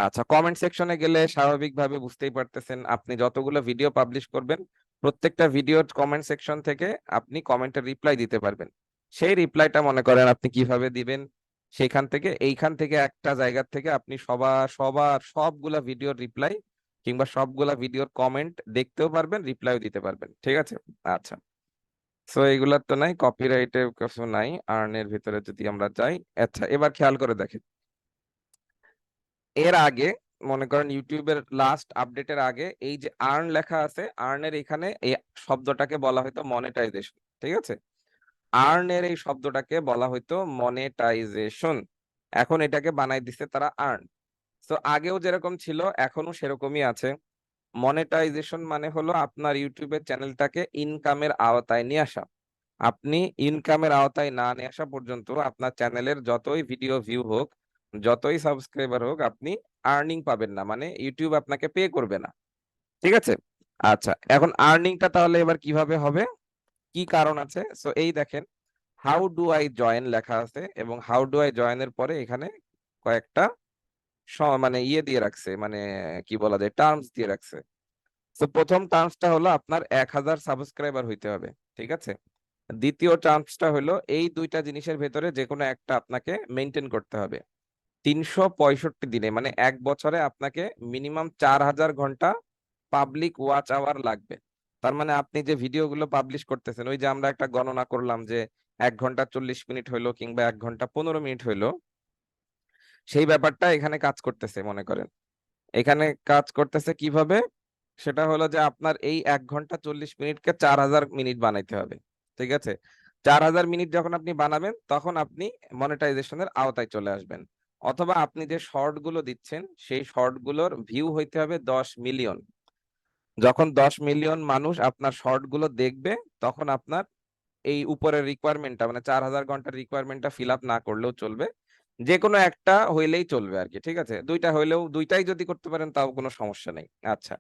Speaker 1: আচ্ছা, কমেন্ট সেকশনে গেলে স্বাভাবিকভাবে বুঝতেই পারতেছেন, আপনি যতগুলো ভিডিও পাবলিশ করবেন প্রত্যেকটা ভিডিওর কমেন্ট সেকশন থেকে আপনি কমেন্টের রিপ্লাই দিতে পারবেন। সেই রিপ্লাইটা মনে করেন আপনি কিভাবে দিবেন, সেইখান থেকে এইখান থেকে একটা জায়গা থেকে আপনি সবার সবার সবগুলা ভিডিওর রিপ্লাই কিংবা সবগুলা ভিডিওর কমেন্ট দেখতেও পারবেন, রিপ্লাইও দিতে পারবেন, ঠিক আছে। আচ্ছা, সো এগুলার তো নাই, কপিরাইটের কিছু নাই, আর্নের ভিতরে যদি আমরা যাই। আচ্ছা, এবার খেয়াল করে দেখেন, এর আগে মনে করেন ইউটিউবের লাস্ট আপডেটের আগে এই যে আর্ন লেখা আছে, আর্নের এখানে এই শব্দটাকে বলা হয়তো মনেটাইজেশন, ঠিক আছে। আর্নের এই শব্দটাকে বলা হয়তো মনেটাইজেশন, এখন এটাকে বানাই দিছে তারা আর্ন। তো আগেও যেরকম ছিল এখনো সেরকমই আছে। মনেটাইজেশন মানে হলো আপনার ইউটিউবের চ্যানেলটাকে ইনকামের আওতায় নিয়ে আসা। আপনি ইনকামের আওতায় না নিয়ে আসা পর্যন্ত আপনার চ্যানেলের যতই ভিডিও ভিউ হোক, যতই সাবস্ক্রাইবার হোক, আপনি আর্নিং পাবেন না, মানে ইউটিউব আপনাকে পে করবে না, ঠিক আছে। আচ্ছা, এখন আর্নিংটা তাহলে এবার কিভাবে হবে, কি কারণ আছে। সো এই দেখেন, হাউ ডু আই জয়েন লেখা আছে এবং হাউ ডু আই জয়েনের পরে এখানে কয়েকটা মানে ইয়ে দিয়ে রাখছে, মানে কি বলা যায়, টার্মস দিয়ে রাখছে। তো প্রথম টার্মসটা হলো আপনার 1000 সাবস্ক্রাইবার হইতে হবে, ঠিক আছে। দ্বিতীয় টার্মসটা হলো এই দুইটা জিনিসের ভেতরে যে কোনো একটা আপনাকে মেনটেন করতে হবে। 365 দিনে মানে 1 বছরে আপনাকে মিনিমাম 4000 ঘন্টা পাবলিক ওয়াচ আওয়ার লাগবে। তার মানে আপনি যে ভিডিওগুলো পাবলিশ করতেছেন, ওই যে আমরা একটা গণনা করলাম যে 1 ঘন্টা 40 মিনিট হইলো কিংবা 1 ঘন্টা 15 মিনিট হইলো, সেই ব্যাপারটা এখানে কাজ করতেছে মনে করেন। এখানে কাজ করতেছে কিভাবে, সেটা হলো যে আপনার এই 1 ঘন্টা 40 মিনিটকে 4000 মিনিট বানাইতে হবে, ঠিক আছে। 4000 মিনিট যখন আপনি বানাবেন তখন আপনি মনেটাইজেশনের আওতায় চলে আসবেন। অথবা আপনি যে শর্ট গুলো দিচ্ছেন সেই শর্ট গুলোর ভিউ হইতে হবে 10 মিলিয়ন। যখন 10 মিলিয়ন মানুষ আপনার শর্ট গুলো দেখবে, তখন আপনার এই উপরের রিকোয়ারমেন্টটা মানে 4,000 ঘন্টার রিকোয়ারমেন্টটা ফিল আপ না করলেও চলবে, যে কোনো একটা হইলেই চলবে আর কি। ঠিক আছে, দুইটা হইলেও, দুইটাই যদি করতে পারেন তাও কোনো সমস্যা নেই। আচ্ছা,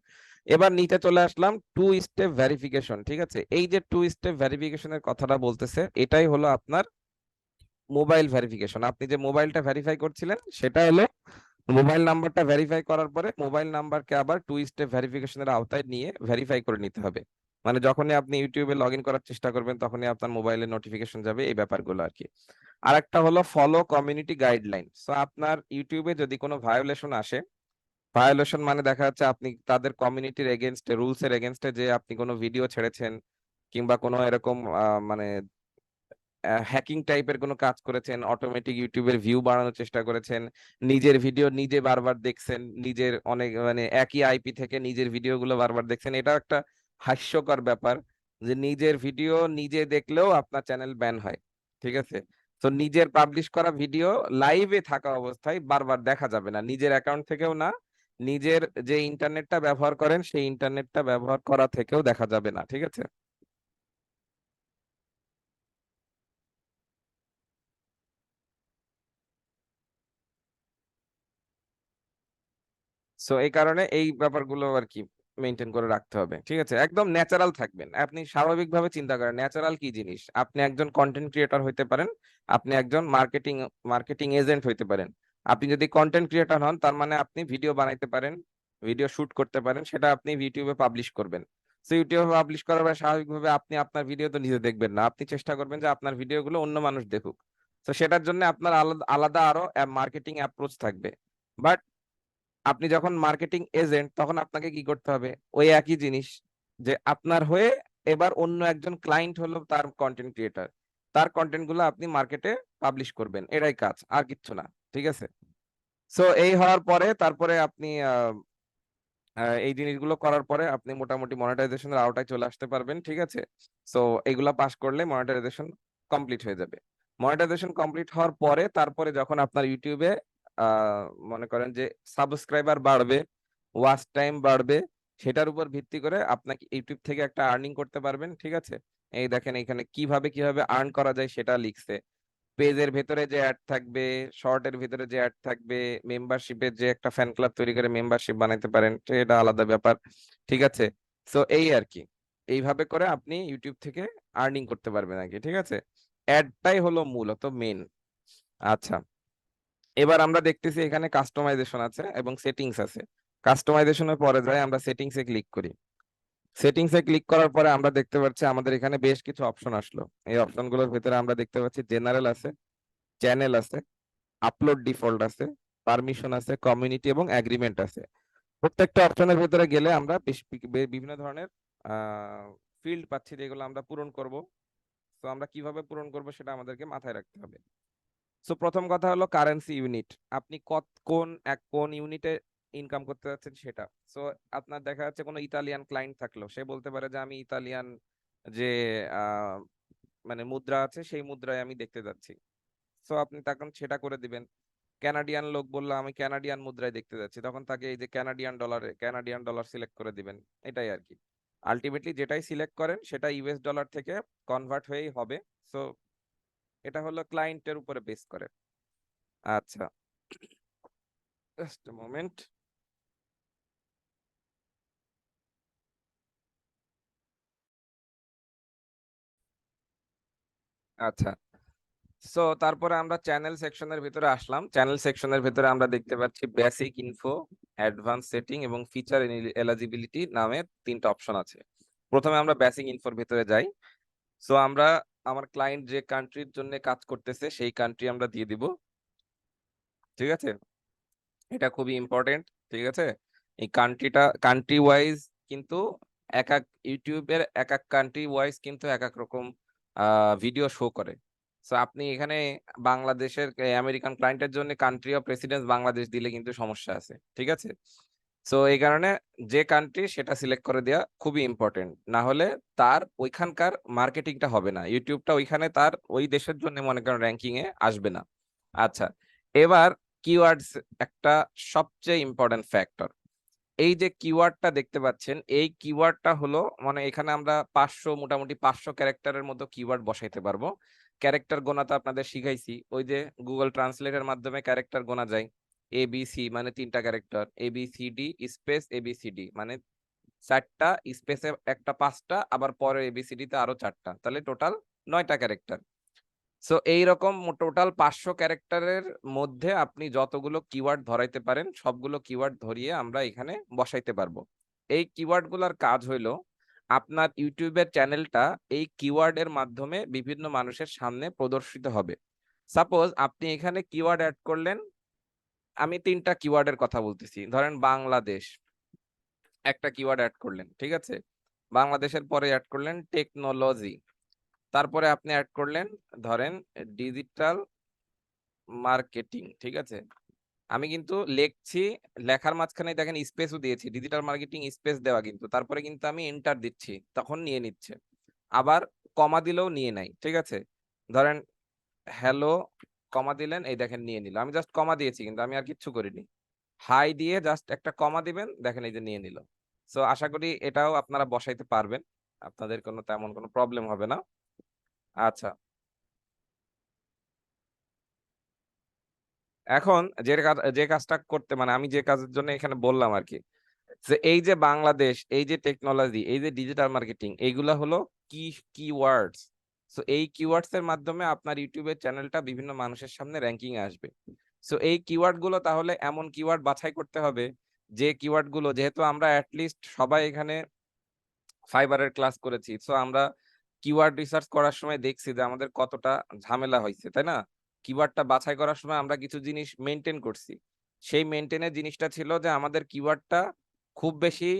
Speaker 1: এবার নিচে চলে আসলাম, টু স্টেপ ভেরিফিকেশন। ঠিক আছে, এই যে টু স্টেপ ভেরিফিকেশনের কথাটা বলতেছে, এটাই হলো আপনার মোবাইল ভেরিফিকেশন। আপনি যে মোবাইলটা ভেরিফাই করছিলেন সেটা হলো মোবাইল নাম্বারটা ভেরিফাই করার পরে মোবাইল নাম্বারকে আবার টু স্টেপ ভেরিফিকেশনের আওতায় নিয়ে ভেরিফাই করে নিতে হবে। মানে যখনই আপনি ইউটিউবে লগ ইন করার চেষ্টা করবেন তখনই আপনার মোবাইলে নোটিফিকেশন যাবে, এই ব্যাপারগুলো আর কি। আর একটা হলো ফলো কমিউনিটি গাইডলাইন। সো আপনার ইউটিউবে যদি কোনো ভায়োলেশন আসে, ভায়োলেশন মানে দেখা যাচ্ছে আপনি তাদের কমিউনিটির এগেনস্টে, রুলস এর এগেনস্টে যে আপনি কোনো ভিডিও ছেড়েছেন, কিংবা কোনো এরকম মানে হ্যাকিং টাইপের কোনো কাজ করেছেন, অটোমেটিক ইউটিউবের ভিউ বাড়ানোর চেষ্টা করেছেন, নিজের ভিডিও নিজে বারবার দেখছেন, নিজের অনেক মানে একই আইপি থেকে নিজের ভিডিওগুলো বারবার দেখছেন, এটা একটা হাস্যকর ব্যাপার যে নিজের ভিডিও নিজে দেখলেও আপনার চ্যানেল ব্যান হয়। ঠিক আছে, তো নিজের পাবলিশ করা ভিডিও লাইভে থাকা অবস্থায় বারবার দেখা যাবে না, নিজের অ্যাকাউন্ট থেকেও না, নিজের যে ইন্টারনেটটা ব্যবহার করেন সেই ইন্টারনেটটা ব্যবহার করা থেকেও দেখা যাবে না। ঠিক আছে, সো এই কারণে এই ব্যাপারগুলো আর কি মেনটেন করে রাখতে হবে। ঠিক আছে, একদম ন্যাচারাল থাকবেন। আপনি স্বাভাবিকভাবে চিন্তা করেন ন্যাচারাল কি জিনিস। আপনি একজন কন্টেন্ট ক্রিয়েটর হইতে পারেন, আপনি একজন মার্কেটিং মার্কেটিং এজেন্ট হইতে পারেন। আপনি যদি কন্টেন্ট ক্রিয়েটর হন, তার মানে আপনি ভিডিও বানাইতে পারেন, ভিডিও শুট করতে পারেন, সেটা আপনি ইউটিউবে পাবলিশ করবেন। সো ইউটিউবে পাবলিশ করার পরে স্বাভাবিকভাবে আপনি আপনার ভিডিও তো নিজে দেখবেন না, আপনি চেষ্টা করবেন যে আপনার ভিডিওগুলো অন্য মানুষ দেখুক। তো সেটার জন্য আপনার আলাদা আলাদা আরো মার্কেটিং অ্যাপ্রোচ থাকবে। বাট আপনি যখন মার্কেটিং এজেন্ট, তখন আপনাকে কি করতে হবে, ওই একই জিনিস, যে আপনার হয়ে এবার অন্য একজন ক্লায়েন্ট হলো তার কন্টেন্ট ক্রিয়েটার, তার কন্টেন্ট গুলো আপনি মার্কেটে পাবলিশ করবেন, এটাই কাজ, আর কিচ্ছু না। ঠিক আছে, সো এই হওয়ার পরে তারপরে আপনি এই জিনিসগুলো করার পরে আপনি মোটামুটি মনিটাইজেশনের আওতায় চলে আসতে পারবেন। ঠিক আছে, সো এগুলা পাস করলে মনিটাইজেশন কমপ্লিট হয়ে যাবে। মনিটাইজেশন কমপ্লিট হওয়ার পরে তারপরে যখন আপনার ইউটিউবে মনে করেন যে সাবস্ক্রাইবার বাড়বে, ওয়াচ টাইম বাড়বে, সেটার উপর ভিত্তি করে আপনাকে ইউটিউব থেকে একটা আর্নিং করতে পারবেন। ঠিক আছে, এই দেখেন এখানে কিভাবে কিভাবে আর্ন করা যায় সেটা লিখছে। পেজের ভেতরে যে অ্যাড থাকবে, শর্টের ভিতরে যে অ্যাড থাকবে, মেম্বারশিপের যে একটা ফ্যান ক্লাব তৈরি করে মেম্বারশিপ বানাইতে পারেন, তো এটা আলাদা ব্যাপার। ঠিক আছে, সো এই আর কি, এইভাবে করে আপনি ইউটিউব থেকে আর্নিং করতে পারবেন আর কি। ঠিক আছে, অ্যাডটাই হলো মূলত মেন। আচ্ছা, এবার আমরা দেখতেছি এখানে কাস্টমাইজেশন আছে এবং সেটিংস আছে। কাস্টমাইজেশনের পরে যাই আমরা সেটিংসে ক্লিক করি। সেটিংসে ক্লিক করার পরে আমরা দেখতে পাচ্ছি আমাদের এখানে বেশ কিছু অপশন আসলো। এই অপশনগুলোর ভিতরে আমরা দেখতে পাচ্ছি জেনারেল আছে, চ্যানেল আছে, আপলোড ডিফল্ট আছে, পারমিশন আছে, কমিউনিটি এবং এগ্রিমেন্ট আছে। প্রত্যেকটা অপশনের ভিতরে গেলে আমরা বিভিন্ন ধরনের ফিল্ড পাচ্ছি যেগুলো আমরা পূরণ করব। তো আমরা কিভাবে পূরণ করব সেটা আমাদেরকে মাথায় রাখতে হবে। সো প্রথম কথা হলো কারেন্সি ইউনিট, আপনি কোন ইউনিটে ইনকাম করতে যাচ্ছেন সেটা। সো আপনার দেখা যাচ্ছে কোনো ইতালিয়ান ক্লায়েন্ট থাকলো, সে বলতে পারে যে আমি ইতালিয়ান যে আহ, মানে মুদ্রা আছে সেই মুদ্রায় আমি দেখতে যাচ্ছি। সো আপনি তখন সেটা করে দিবেন। ক্যানাডিয়ান লোক বললো আমি ক্যানাডিয়ান মুদ্রায় দেখতে যাচ্ছি, তখন তাকে এই যে ক্যানাডিয়ান ডলার সিলেক্ট করে দিবেন। এটাই আর কি, আলটিমেটলি যেটাই সিলেক্ট করেন সেটা ইউএস ডলার থেকে কনভার্ট হয়েই হবে। সো এটা হলো ক্লায়েন্টের উপরে বেস করে। আচ্ছা, জাস্ট মোমেন্ট। আচ্ছা, সো তারপরে আমরা চ্যানেল সেকশনের ভিতরে আসলাম। চ্যানেল সেকশনের ভিতরে আমরা দেখতে পাচ্ছি বেসিক ইনফো, অ্যাডভান্স সেটিং এবং ফিচার এলিজিবিলিটি নামে তিনটা অপশন আছে। প্রথমে আমরা বেসিক ইনফোর ভিতরে যাই। সো আমরা আমার ক্লায়েন্ট যে কান্ট্রির জন্য কাজ করতেছে সেই কান্ট্রি আমরা দিয়ে দিব। ঠিক আছে, এটা খুবই ইম্পর্টেন্ট। ঠিক আছে, এই কান্ট্রি ওয়াইজ কিন্তু এক এক ইউটিউবের এক এক কান্ট্রি ওয়াইজ কিন্তু এক এক রকম ভিডিও শো করে। সো আপনি এখানে বাংলাদেশের আমেরিকান ক্লায়েন্টের জন্য কান্ট্রি অফ রেসিডেন্স বাংলাদেশ দিলে কিন্তু সমস্যা আছে। ঠিক আছে, সো এই কারণে যে কান্ট্রি সেটা সিলেক্ট করে দেওয়া খুবই ইম্পর্টেন্ট, না হলে তার ওইখানকার মার্কেটিংটা হবে না, ইউটিউবটা ওইখানে তার ওই দেশের জন্য মনে করেন র্যাঙ্কিং এ আসবে না। আচ্ছা, এবার কিওয়ার্ডস একটা সবচেয়ে ইম্পর্টেন্ট ফ্যাক্টর। এই যে কিওয়ার্ডটা দেখতে পাচ্ছেন, এই কিওয়ার্ডটা হলো মানে এখানে আমরা 500 মোটামুটি 500 ক্যারেক্টারের মতো কিওয়ার্ড বসাইতে পারবো। ক্যারেক্টার গোনা তো আপনাদের শিখাইছি। ওই যে গুগল ট্রান্সলেটের মাধ্যমে ক্যারেক্টার গোনা যায়। এবিসি মানে 3টা ক্যারেক্টার, এবিসিডি স্পেস এবিসিডি মানে 4টা স্পেসে একটা 5টা, আবার পরে এবিসিডি তে আরো 4টা, তাহলে টোটাল 9টা ক্যারেক্টার। সো এইরকম টোটাল 500 ক্যারেক্টারের মধ্যে আপনি যতগুলো কিওয়ার্ড ধরাইতে পারেন সবগুলো কিওয়ার্ড ধরিয়ে আমরা এখানে বসাইতে পারবো। এই কিওয়ার্ড গুলার কাজ হইলো আপনার ইউটিউবের চ্যানেলটা এই কিওয়ার্ডের মাধ্যমে বিভিন্ন মানুষের সামনে প্রদর্শিত হবে। সাপোজ আপনি এখানে কিওয়ার্ড অ্যাড করলেন, আমি 3টা কিওয়ার্ডের কথা বলতেছি, ধরেন বাংলাদেশ একটা কিওয়ার্ড অ্যাড করলেন, ঠিক আছে? বাংলাদেশের পরে অ্যাড করলেন টেকনোলজি, তারপরে আপনি অ্যাড করলেন ধরেন ডিজিটাল মার্কেটিং, ঠিক আছে? আমি কিন্তু লিখছি, লেখার মাঝখানে দেখেন স্পেসও দিয়েছি, ডিজিটাল মার্কেটিং স্পেস দেওয়া, কিন্তু তারপরে কিন্তু আমি এন্টার দিচ্ছি, তখন নিয়ে নিচ্ছে। আবার কমা দিলেও নিয়ে নেয়, ঠিক আছে? ধরেন হ্যালো, কমা দিলেন, এই দেখেন নিয়ে নিল। আমি জাস্ট কমা দিয়েছি, কিন্তু আমি আর কিচ্ছু করিনি। হাই দিয়ে জাস্ট একটা কমা দিবেন, দেখেন এই যে নিয়ে নিল। সো আশা করি এটাও আপনারা বসাইতে পারবেন, আপনাদের কোনো তেমন কোনো প্রবলেম হবে না। আচ্ছা, এখন যে কাজটা করতে মানে আমি যে কাজের জন্য এখানে বললাম আর কি, যে এই যে বাংলাদেশ, এই যে টেকনোলজি, এই যে ডিজিটাল মার্কেটিং, এইগুলা হলো কিওয়ার্ডস। সো এই কিওয়ার্ডস এর মাধ্যমে আপনার ইউটিউবের চ্যানেলটা বিভিন্ন মানুষের সামনে র্যাঙ্কিং এ আসবে। সো এই কিওয়ার্ড গুলো তাহলে এমন কিওয়ার্ড বাছাই করতে হবে যে কিওয়ার্ড গুলো, যেহেতু আমরা অ্যাটলিস্ট সবাই এখানে ফাইবারের ক্লাস করেছি, সো আমরা কিওয়ার্ড রিসার্চ করার সময় দেখছি যে আমাদের কতটা ঝামেলা হয়েছে, তাই না? কিওয়ার্ডটা বাছাই করার সময় আমরা কিছু জিনিস মেনটেন করছি। সেই মেনটেনের জিনিসটা ছিল যে আমাদের কিওয়ার্ডটা খুব বেশি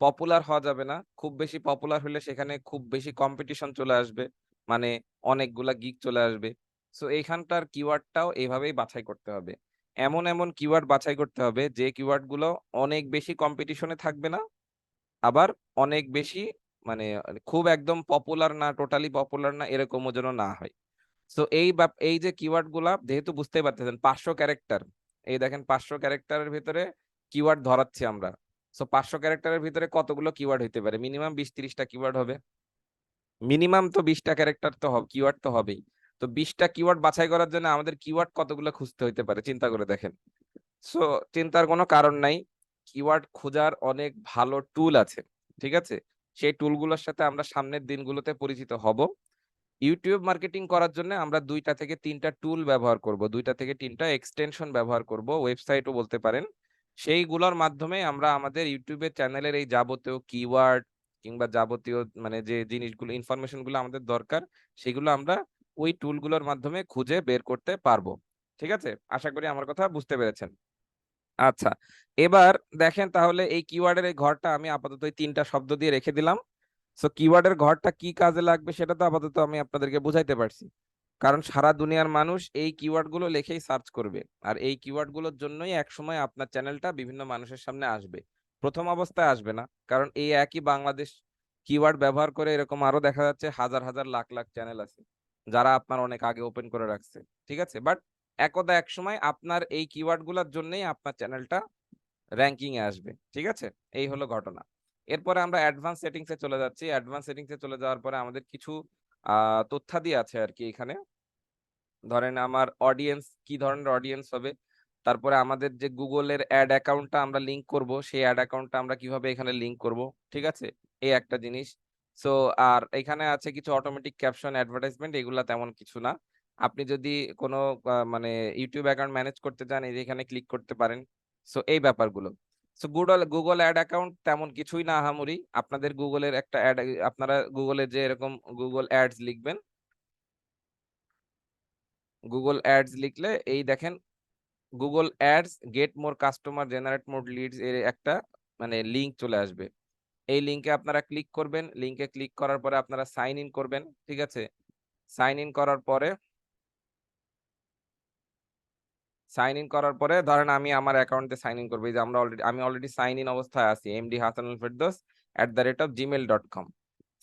Speaker 1: পপুলার হওয়া যাবে না। খুব বেশি পপুলার হলে সেখানে খুব বেশি কম্পিটিশন চলে আসবে, মানে অনেকগুলা গিগ চলে আসবে। সো এইখানটার কিওয়ার্ডটাও এইভাবেই বাছাই করতে হবে। এমন এমন কিওয়ার্ড বাছাই করতে হবে যে কিওয়ার্ড গুলো অনেক বেশি কম্পিটিশনে থাকবে না, আবার অনেক বেশি মানে খুব একদম পপুলার না, টোটালি পপুলার না, এরকমও যেন না হয়। সো এই যে কিওয়ার্ড গুলা যেহেতু বুঝতেই পারতেছেন 500 ক্যারেক্টার, এই দেখেন 500 ক্যারেক্টারের ভিতরে কিওয়ার্ড ধরাচ্ছি আমরা। সো 500 ক্যারেক্টারের ভিতরে কতগুলো কিওয়ার্ড হইতে পারে? মিনিমাম 20-30টা কিওয়ার্ড হবে। মিনিমাম তো 20টা ক্যারেক্টার তো হবে, কিওয়ার্ড তো হবেই। তো 20টা কিওয়ার্ড বাছাই করার জন্য আমাদের কিওয়ার্ড কতগুলো খুঁজতে হইতে পারে চিন্তা করে দেখেন। সো চিন্তার কোনো কারণ নাই, কিওয়ার্ড খোঁজার অনেক ভালো টুল আছে, ঠিক আছে? সেই টুলগুলোর সাথে আমরা সামনের দিনগুলোতে পরিচিত হব। ইউটিউব মার্কেটিং করার জন্য আমরা 2টা থেকে 3টা টুল ব্যবহার করব, 2টা থেকে 3টা এক্সটেনশন ব্যবহার করব, ওয়েবসাইটও বলতে পারেন। সেইগুলোর মাধ্যমে আমরা আমাদের ইউটিউবের চ্যানেলের এই যাবতীয় কিওয়ার্ড কিংবা যাবতীয় মানে যে জিনিসগুলো ইনফরমেশন গুলো আমাদের দরকার, সেগুলো আমরা ওই টুলগুলোর মাধ্যমে খুঁজে বের করতে পারবো। ঠিক আছে, আশা করি আমার কথা বুঝতে পেরেছেন। আচ্ছা, এবার দেখেন তাহলে এই কিওয়ার্ডের এই ঘরটা আমি আপাতত এই 3টা শব্দ দিয়ে রেখে দিলাম। সো কিওয়ার্ডের ঘরটা কি কাজে লাগবে সেটা তো আপাতত আমি আপনাদেরকে বুঝাইতে পারছি। কারণ সারা দুনিয়ার মানুষ এই কিওয়ার্ড গুলো লিখেই সার্চ করবে, আর এই কিওয়ার্ড গুলোর জন্যই একসময় আপনার চ্যানেলটা বিভিন্ন মানুষের সামনে আসবে। প্রথম অবস্থায় আসবে না, কারণ এই একই বাংলাদেশ কিওয়ার্ড ব্যবহার করে এরকম আরো দেখা যাচ্ছে হাজার হাজার লাখ লাখ চ্যানেল আছে যারা আপনার অনেক আগে ওপেন করে রাখছে, ঠিক আছে? বাট একদা এক সময় আপনার এই কিওয়ার্ড গুলোর জন্যই আপনার চ্যানেলটা র‍্যাঙ্কিং এ আসবে, ঠিক আছে? এই হলো ঘটনা। এরপরে আমরা অ্যাডভান্স সেটিংস এ চলে যাচ্ছি। অ্যাডভান্স সেটিংস এ চলে যাওয়ার পরে আমাদের কিছু তথ্যাদি আছে আরকি এখানে। ধরেন আমার অডিয়েন্স, কি ধরনের অডিয়েন্স হবে। তারপরে আমাদের যে Google এর এড অ্যাকাউন্টটা আমরা লিংক করব, সেই এড অ্যাকাউন্টটা আমরা কিভাবে এখানে লিংক করব, ঠিক আছে? এই একটা জিনিস। সো আর এখানে আছে কিছু অটোমেটিক ক্যাপশন, অ্যাডভার্টাইজমেন্ট, এগুলা তেমন কিছু না। আপনি যদি কোনো মানে YouTube অ্যাকাউন্ট ম্যানেজ করতে চান, এই যে এখানে ক্লিক করতে পারেন। সো এই ব্যাপারগুলো। সো Google অ্যাড অ্যাকাউন্ট তেমন কিছুই না আহামরি। আপনাদের Google এর একটা আপনারা Google এ যে এরকম Google অ্যাডস লিখবেন, Google অ্যাডস লিখলে এই দেখেন Google Ads get more customer generate মোর লিডস এর একটা মানে লিংক চলে আসবে। এই লিংকে আপনারা ক্লিক করবেন। লিংকে ক্লিক করার পরে আপনারা সাইন ইন করবেন। ঠিক আছে? সাইন ইন করার পরে ধরেন আমি আমার অ্যাকাউন্টে সাইন ইন করব। এই যে আমি অলরেডি সাইন ইন অবস্থায় আছি mdhasanulfirdaus@gmail.com।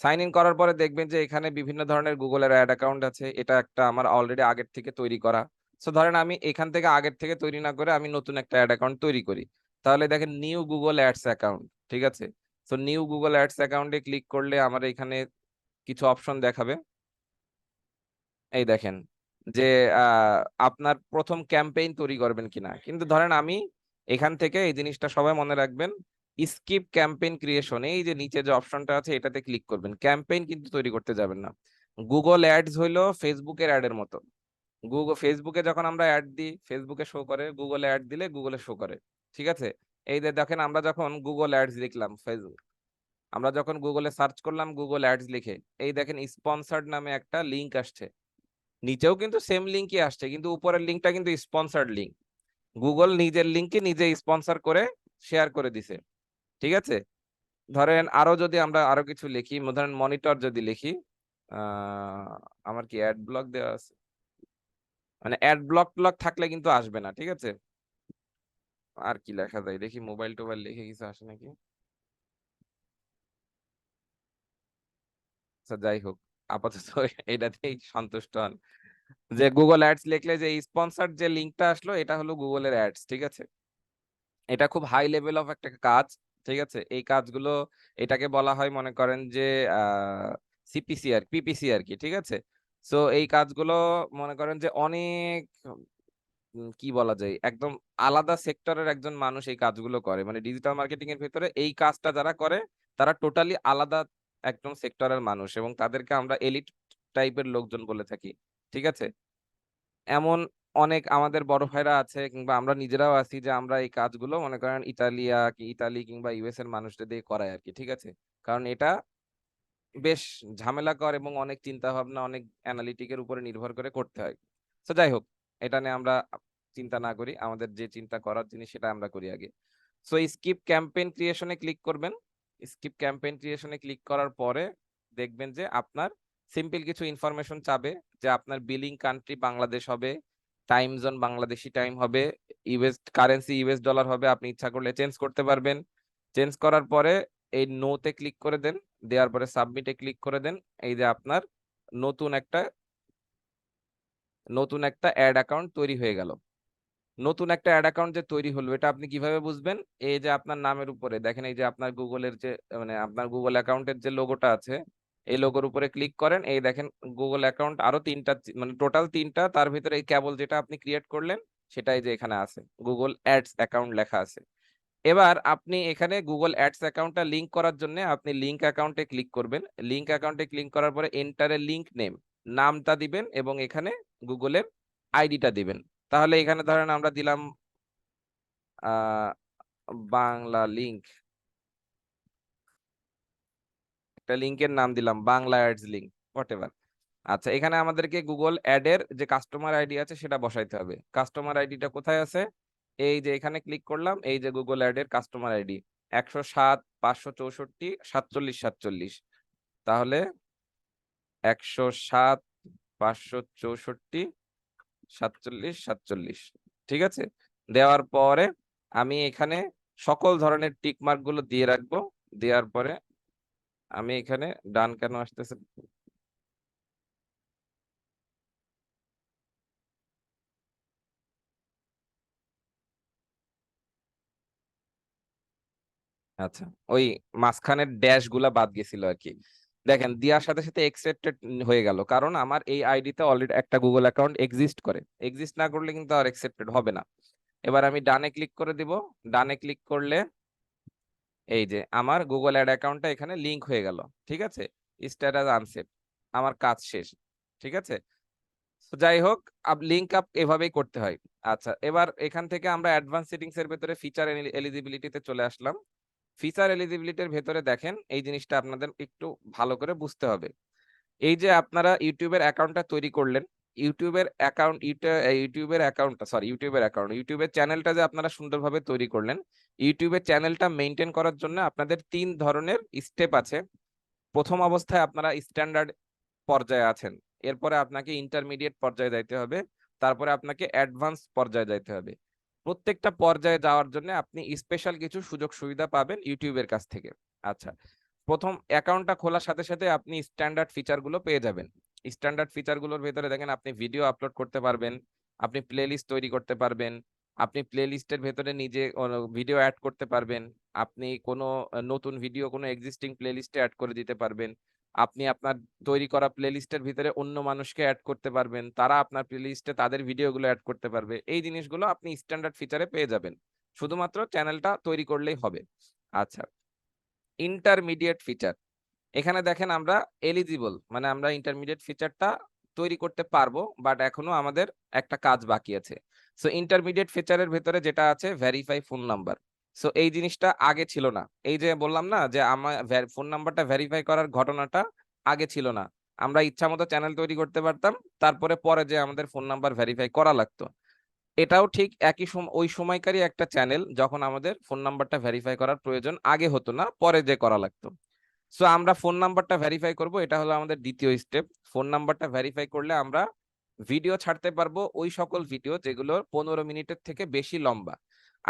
Speaker 1: সাইন ইন করার পরে দেখবেন যে এখানে বিভিন্ন ধরনের Google এর অ্যাড অ্যাকাউন্ট আছে। এটা একটা আমার অলরেডি আগের থেকে তৈরি করা। সো ধরেন আমি এখান থেকে আগের থেকে তৈরি না করে আমি নতুন একটা অ্যাড অ্যাকাউন্ট তৈরি করি। তাহলে দেখেন নিউ গুগল অ্যাডস অ্যাকাউন্ট, ঠিক আছে। তো নিউ গুগল অ্যাডস অ্যাকাউন্টে ক্লিক করলে আমার এখানে কিছু অপশন দেখাবে। এই দেখেন যে আপনার প্রথম ক্যাম্পেইন তৈরি করবেন কিনা, কিন্তু ধরেন আমি এখান থেকে এই জিনিসটা সবাই মনে রাখবেন, স্কিপ ক্যাম্পেইন ক্রিয়েশন, এই যে নিচে যে অপশনটা আছে এটাতে ক্লিক করবেন, ক্যাম্পেইন কিন্তু তৈরি করতে যাবেন না। গুগল অ্যাডস হইলো ফেসবুকের অ্যাডের মতো। গুগল ফেসবুকে যখন আমরা অ্যাড দিই ফেসবুকে শো করে, গুগলে অ্যাড দিলে গুগলে শো করে, ঠিক আছে। এই যে দেখেন আমরা যখন গুগল অ্যাডস লিখলাম ফেসবুক, আমরা যখন গুগলে সার্চ করলাম গুগল অ্যাডস লিখে, এই দেখেন স্পন্সর্ড নামে একটা লিংক আসছে, নিচেও কিন্তু সেম লিংকই আসছে কিন্তু উপরের লিংকটা কিন্তু স্পন্সর্ড লিংক। গুগল নিজের লিংকে নিজে স্পন্সর করে শেয়ার করে দিছে, ঠিক আছে। ধরেন আরো যদি আমরা আরো কিছু লিখি, ধরেন মনিটর যদি লিখি, আহ আমার কি অ্যাড ব্লক দেওয়া আছে, মানে অ্যাড ব্লক ব্লক থাকলে কিন্তু আসবে না, ঠিক আছে। আর কি লেখা যায় দেখি, মোবাইল টোবাইল লিখে কিছু আসে নাকি। আচ্ছা যাই হোক, আপাতত এটাতেই সন্তুষ্ট হন, যে গুগল অ্যাডস লিখলে যে স্পন্সর্ড যে লিংকটা আসলো এটা হলো গুগলের অ্যাডস, ঠিক আছে। এটা খুব হাই লেভেল অফ একটা কাজ, ঠিক আছে। এই কাজগুলো, এটাকে বলা হয় মনে করেন যে সিপিসি আর পিপিসি আর কি, ঠিক আছে। সো এই কাজগুলো মনে করেন যে অনেক কি বলা যায়, একদম আলাদা সেক্টরের একজন মানুষ এই কাজগুলো করে, মানে ডিজিটাল মার্কেটিং এর ভিতরে এই কাজটা যারা করে তারা টোটালি আলাদা একদম সেক্টরের মানুষ, এবং তাদেরকে আমরা এলিট টাইপের লোকজন বলে থাকি, ঠিক আছে। এমন অনেক আমাদের বড় ভাইরা আছে কিংবা আমরা নিজেরাও আছি যে আমরা এই কাজগুলো মনে করেন ইতালি কিংবা ইউএস এর মানুষদের দিয়ে করাই আর কি, ঠিক আছে। কারণ এটা বেশ ঝামেলাকর এবং অনেক চিন্তা ভাবনা, অনেক অ্যানালিটিকের উপরে নির্ভর করে করতে হয়। তো যাই হোক, এটা নিয়ে আমরা চিন্তা না করি, আমাদের যে চিন্তা করার জিনিস সেটা আমরা করি আগে। সো স্কিপ ক্যাম্পেইন ক্রিয়েশনে ক্লিক করবেন। স্কিপ ক্যাম্পেইন ক্রিয়েশনে ক্লিক করার পরে দেখবেন যে আপনার সিম্পল কিছু ইনফরমেশন চাবে, যে আপনার বিলিং কান্ট্রি বাংলাদেশ হবে, টাইম জোন বাংলাদেশি টাইম হবে, ইউএস কারেন্সি ইউএস ডলার হবে, আপনি ইচ্ছা করলে চেঞ্জ করতে পারবেন। চেঞ্জ করার পরে এই নোতে ক্লিক করে দেন, দেওয়ার পরে সাবমিটে ক্লিক করে দেন। এই যে আপনার নতুন একটা নতুন একটা অ্যাড অ্যাকাউন্ট তৈরি হয়ে গেল। নতুন একটা অ্যাড অ্যাকাউন্ট যে তৈরি হলো এটা আপনি কিভাবে বুঝবেন, এই যে আপনার নামের উপরে দেখেন, এই যে আপনার গুগলের যে মানে আপনার গুগল অ্যাকাউন্টের যে লোগোটা আছে, এই লোগোর উপরে ক্লিক করেন, এই দেখেন গুগল অ্যাকাউন্ট আরো তিনটা, মানে টোটাল তিনটা, তার ভিতরে এই কেবল যেটা আপনি ক্রিয়েট করলেন সেটাই যে এখানে আছে, গুগল অ্যাডস অ্যাকাউন্ট লেখা আছে। এবার আপনি এখানে গুগল অ্যাডস অ্যাকাউন্টটা লিংক করার জন্য আপনি লিংক অ্যাকাউন্টে ক্লিক করবেন। লিংক অ্যাকাউন্টে ক্লিক করার পরে এন্টারে লিংক নেম, নামটা দিবেন এবং এখানে গুগলের আইডিটা দিবেন। তাহলে এখানে ধরেন আমরা দিলাম আহ বাংলা লিংক, একটা লিংকের নাম দিলাম বাংলা অ্যাডস লিংক, হোয়াটএভার। আচ্ছা, এখানে আমাদেরকে গুগল অ্যাড এর যে কাস্টমার আইডি আছে সেটা বসাইতে হবে। কাস্টমার আইডিটা কোথায় আছে, এই যে এখানে ক্লিক করলাম, এই যে গুগল অ্যাড এর কাস্টমার আইডি 107 564 47 47। তাহলে 107 564 47 47, ঠিক আছে। দেওয়ার পরে আমি এখানে সকল ধরনের টিক মার্ক গুলো দিয়ে রাখবো। দেওয়ার পরে আমি এখানে ডান কেন আসতেছে, আচ্ছা ওই মাঝখানের ড্যাশ গুলা বাদ গেছিল আর কি। দেখেন দেওয়ার সাথে সাথে এক্সেপ্টেড হয়ে গেল, কারণ আমার এই আইডিতে অলরেডি একটা গুগল অ্যাকাউন্ট এক্সিস্ট করে, এক্সিস্ট না করলে কিন্তু আর এক্সেপ্টেড হবে না। এবার আমি ডানে ক্লিক করে দিব। ডানে ক্লিক করলে এই যে আমার গুগল অ্যাড অ্যাকাউন্টটা এখানে লিংক হয়ে গেল, ঠিক আছে। স্ট্যাটাস আনসেট, আমার কাজ শেষ, ঠিক আছে। তো যাই হোক, লিংক আপ এভাবেই করতে হয়। আচ্ছা, এবার এখান থেকে আমরা অ্যাডভান্স সেটিংস এর ভেতরে ফিচার এলিজিবিলিটিতে চলে আসলাম। ফিচার এলিজিবিলিটির ভেতরে দেখেন এই জিনিসটা আপনাদের একটু ভালো করে বুঝতে হবে। এই যে আপনারা ইউটিউবের অ্যাকাউন্টটা তৈরি করলেন, ইউটিউবের চ্যানেলটা যে আপনারা সুন্দরভাবে তৈরি করলেন, ইউটিউবের চ্যানেলটা মেনটেন করার জন্য আপনাদের তিন ধরনের স্টেপ আছে। প্রথম অবস্থায় আপনারা স্ট্যান্ডার্ড পর্যায়ে আছেন, এরপরে আপনাকে ইন্টারমিডিয়েট পর্যায়ে যাইতে হবে, তারপরে আপনাকে অ্যাডভান্স পর্যায়ে যাইতে হবে। প্রত্যেকটা পর্যায়ে যাওয়ার জন্য আপনি স্পেশাল কিছু সুযোগ সুবিধা পাবেন ইউটিউবের কাছ থেকে। আচ্ছা, প্রথম অ্যাকাউন্টটা খোলার সাথে সাথে আপনি স্ট্যান্ডার্ড ফিচার গুলো পেয়ে যাবেন। স্ট্যান্ডার্ড ফিচার গুলোর ভেতরে দেখেন আপনি ভিডিও আপলোড করতে পারবেন, আপনি প্লেলিস্ট তৈরি করতে পারবেন, আপনি প্লে লিস্টের ভেতরে নিজে ভিডিও অ্যাড করতে পারবেন। আপনি কোনো নতুন ভিডিও কোনো এক্সিস্টিং প্লে লিস্টে অ্যাড করে দিতে পারবেন। আপনি আপনার তৈরি করা প্লে লিস্টের ভিতরে অন্য মানুষকে অ্যাড করতে পারবেন। তারা আপনার প্লে লিস্টে তাদের ভিডিওগুলো অ্যাড করতে পারবে। এই জিনিসগুলো আপনি স্ট্যান্ডার্ড ফিচারে পেয়ে যাবেন। শুধুমাত্র চ্যানেলটা তৈরি করলেই হবে। আচ্ছা, ইন্টারমিডিয়েট ফিচার। এখানে দেখেন আমরা এলিজিবল, মানে আমরা ইন্টারমিডিয়েট ফিচারটা তৈরি করতে পারবো, বাট এখনো আমাদের একটা কাজ বাকি আছে। সো ইন্টারমিডিয়েট ফিচারের ভেতরে যেটা আছে ভেরিফাই ফোন নাম্বার। সো এই জিনিসটা আগে ছিল না। এই যে বললাম না যে আমার ফোন নাম্বারটা ভেরিফাই করার ঘটনাটা আগে ছিল না। আমরা ইচ্ছা মতো চ্যানেল তৈরি করতে পারতাম, তারপরে পরে যে আমাদের ফোন নাম্বার ভেরিফাই করা লাগতো। এটাও ঠিক একই ওই সময়কারই একটা চ্যানেল, যখন আমাদের ফোন নাম্বারটা ভেরিফাই করার প্রয়োজন আগে হতো না, পরে যে করা লাগতো। সো আমরা ফোন নাম্বারটা ভেরিফাই করব, এটা হলো আমাদের দ্বিতীয় স্টেপ। ফোন নাম্বারটা ভেরিফাই করলে আমরা ভিডিও ছাড়তে পারবো, ওই সকল ভিডিও যেগুলো 15 মিনিটের থেকে বেশি লম্বা।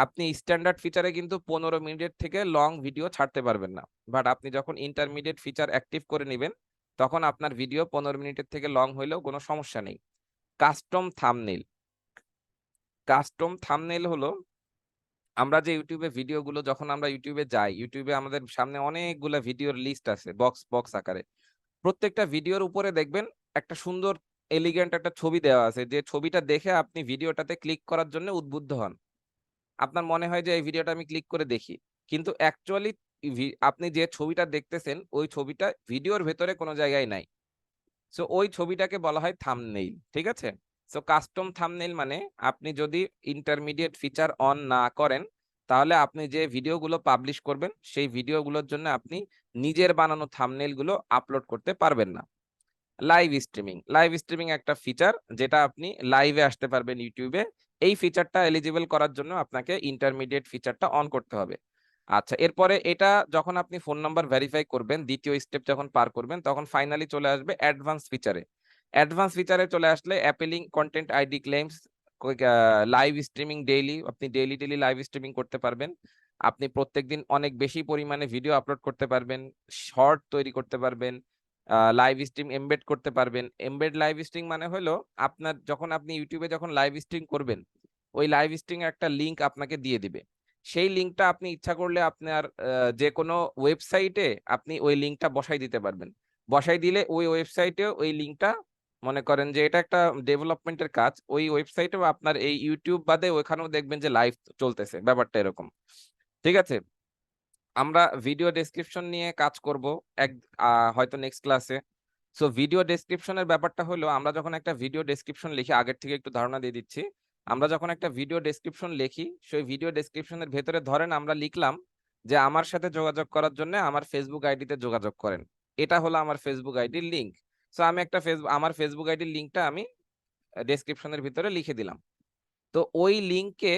Speaker 1: আপনি স্ট্যান্ডার্ড ফিচারে কিন্তু 15 মিনিটের থেকে লং ভিডিও ছাড়তে পারবেন না, বাট আপনি যখন ইন্টারমিডিয়েট ফিচার অ্যাক্টিভ করে নেবেন, তখন আপনার ভিডিও 15 মিনিটের থেকে লং হইলেও কোনো সমস্যা নেই। Custom thumbnail. কাস্টম থাম্বনেইল হলো, আমরা যে ইউটিউবে ভিডিওগুলো, যখন আমরা ইউটিউবে যাই, ইউটিউবে আমাদের সামনে অনেকগুলা ভিডিওর লিস্ট আছে বক্স বক্স আকারে। প্রত্যেকটা ভিডিওর উপরে দেখবেন একটা সুন্দর এলিগেন্ট একটা ছবি দেওয়া আছে, যে ছবিটা দেখে আপনি ভিডিওটাতে ক্লিক করার জন্য উদ্বুদ্ধ হন। আপনার মনে হয় যে এই ভিডিওটা আমি ক্লিক করে দেখি, কিন্তু অ্যাকচুয়ালি আপনি যে ছবিটা দেখতেছেন ওই ছবিটা ভিডিওর ভেতরে কোনো জায়গায় নাই। সো ওই ছবিটাকে বলা হয় থাম্বনেইল। ঠিক আছে? সো কাস্টম থাম্বনেইল মানে, আপনি যদি ইন্টারমিডিয়েট ফিচার অন না করেন, তাহলে আপনি যে ভিডিওগুলো পাবলিশ করবেন সেই ভিডিওগুলোর জন্য আপনি নিজের বানানো থাম্বনেইল গুলো আপলোড করতে পারবেন না। Live streaming. লাইভ স্ট্রিমিং একটা ফিচার, যেটা আপনি লাইভে আসতে পারবেন ইউটিউবে। এই ফিচারটা এলিজিবল করার জন্য আপনাকে ইন্টারমিডিয়েট ফিচারটা অন করতে হবে। আচ্ছা, এরপরে এটা যখন আপনি ফোন নাম্বার ভেরিফাই করবেন, দ্বিতীয় স্টেপ যখন পার করবেন, তখন ফাইনালি চলে আসবে অ্যাডভান্স ফিচারে। অ্যাডভান্স ফিচারে চলে আসলে appealing content ID claims, live streaming daily, আপনি ডেইলি লাইভ স্ট্রিমিং করতে পারবেন। আপনি প্রত্যেকদিন অনেক বেশি পরিমাণে ভিডিও আপলোড করতে পারবেন, শর্ট তৈরি করতে পারবেন, লাইভ স্ট্রিম এমবেড করতে পারবেন। এমবেড লাইভ স্ট্রিম মানে হলো, আপনার যখন আপনি ইউটিউবে যখন লাইভ স্ট্রিম করবেন, ওই লাইভ স্ট্রিম একটা লিংক আপনাকে দিয়ে দিবে। সেই লিংকটা আপনি ইচ্ছা করলে আপনার যে কোনো ওয়েবসাইটে আপনি ওই লিংকটা বসাই দিতে পারবেন। বসাই দিলে ওই ওয়েবসাইটে ওই লিংকটা, মনে করেন যে এটা একটা ডেভেলপমেন্টের কাজ, ওই ওয়েবসাইটেও আপনার এই ইউটিউব বাদে ওইখানেও দেখবেন যে লাইভ চলতেছে, ব্যাপারটা এরকম। ঠিক আছে? আমরা ভিডিও ডেসক্রিপশন নিয়ে কাজ করব এক হয়তো নেক্সট ক্লাসে। সো ভিডিও ডেসক্রিপশনের ব্যাপারটা হলো, আমরা যখন একটা ভিডিও ডেসক্রিপশন লিখি, আগের থেকে একটু ধারণা দিয়ে দিচ্ছি। আমরা যখন একটা ভিডিও ডেসক্রিপশন লিখি, সেই ভিডিও ডেসক্রিপশনের ভেতরে ধরেন আমরা লিখলাম যে আমার সাথে যোগাযোগ করার জন্য আমার ফেসবুক আইডিতে যোগাযোগ করেন। এটা হলো আমার ফেসবুক আইডির লিংক। সো আমি একটা আমার ফেসবুক আইডির লিংকটা আমি ডেসক্রিপশনের ভিতরে লিখে দিলাম। তো ওই লিংকে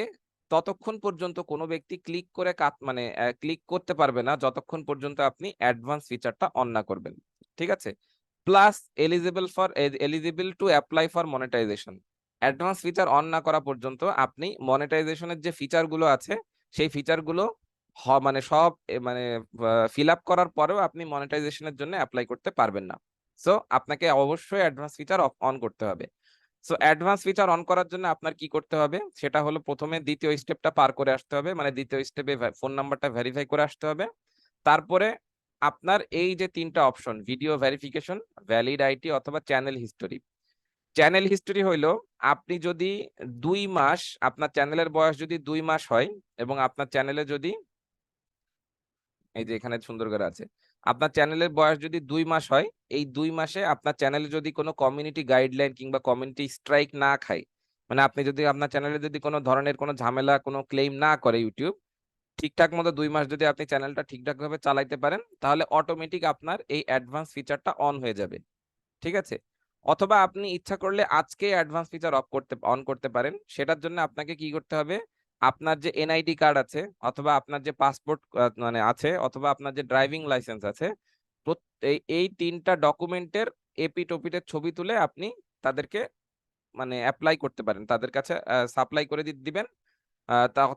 Speaker 1: ততক্ষণ পর্যন্ত কোনো ব্যক্তি ক্লিক করে মানে ক্লিক করতে পারবে না, যতক্ষণ পর্যন্ত আপনি অ্যাডভান্স ফিচারটা অন না করবেন। ঠিক আছে? Plus eligible to apply for monetization. Advance feature on না করা পর্যন্ত আপনি মনিটাইজেশনের যে ফিচার গুলো আছে, সেই ফিচার গুলো মানে সব মানে ফিল আপ করার পরেও আপনি মনিটাইজেশনের জন্য অ্যাপ্লাই করতে পারবেন না। সো আপনাকে অবশ্যই অ্যাডভান্স ফিচার অন করতে হবে। সো অ্যাডভান্স ফিচার অন করার জন্য আপনার কি করতে হবে, সেটা হলো প্রথমে দ্বিতীয় স্টেপটা পার করে আসতে হবে, মানে দ্বিতীয় স্টেপে ফোন নাম্বারটা ভেরিফাই করে আসতে হবে। তারপরে আপনার এই যে তিনটা option, video verification, valid IT অথবা চ্যানেল হিস্টোরি। চ্যানেল হিস্টোরি হইলো, আপনি যদি 2 মাস, আপনার চ্যানেলের বয়স যদি 2 মাস হয়, এবং আপনার চ্যানেলে যদি, এই যে এখানে সুন্দর করে আছে, আপনার চ্যানেলের বয়স যদি 2 মাস হয়, এই 2 মাসে আপনার চ্যানেলে যদি কোনো কমিউনিটি গাইডলাইন কিংবা কমিউনিটি স্ট্রাইক না খায়, মানে আপনি যদি আপনার চ্যানেলে যদি কোনো ধরনের কোনো ঝামেলা কোনো ক্লেম না করে ইউটিউব, ঠিকঠাক মতো 2 মাস যদি আপনি চ্যানেলটা ঠিকঠাক ভাবে চালাইতে পারেন, তাহলে অটোমেটিক আপনার এই অ্যাডভান্স ফিচারটা অন হয়ে যাবে। ঠিক আছে? অথবা আপনি ইচ্ছা করলে আজকে অ্যাডভান্স ফিচার অন করতে পারেন। সেটার জন্য আপনাকে কি করতে হবে, আপনার যে এনআইডি কার্ড আছে, অথবা আপনার যে পাসপোর্ট মানে আছে, অথবা আপনার যে ড্রাইভিং লাইসেন্স আছে, এই তিনটা ডকুমেন্টের এপিটোপিটের ছবি তুলে আপনি তাদেরকে মানে অ্যাপ্লাই করতে পারেন, তাদের কাছে সাপ্লাই করে দিবেন।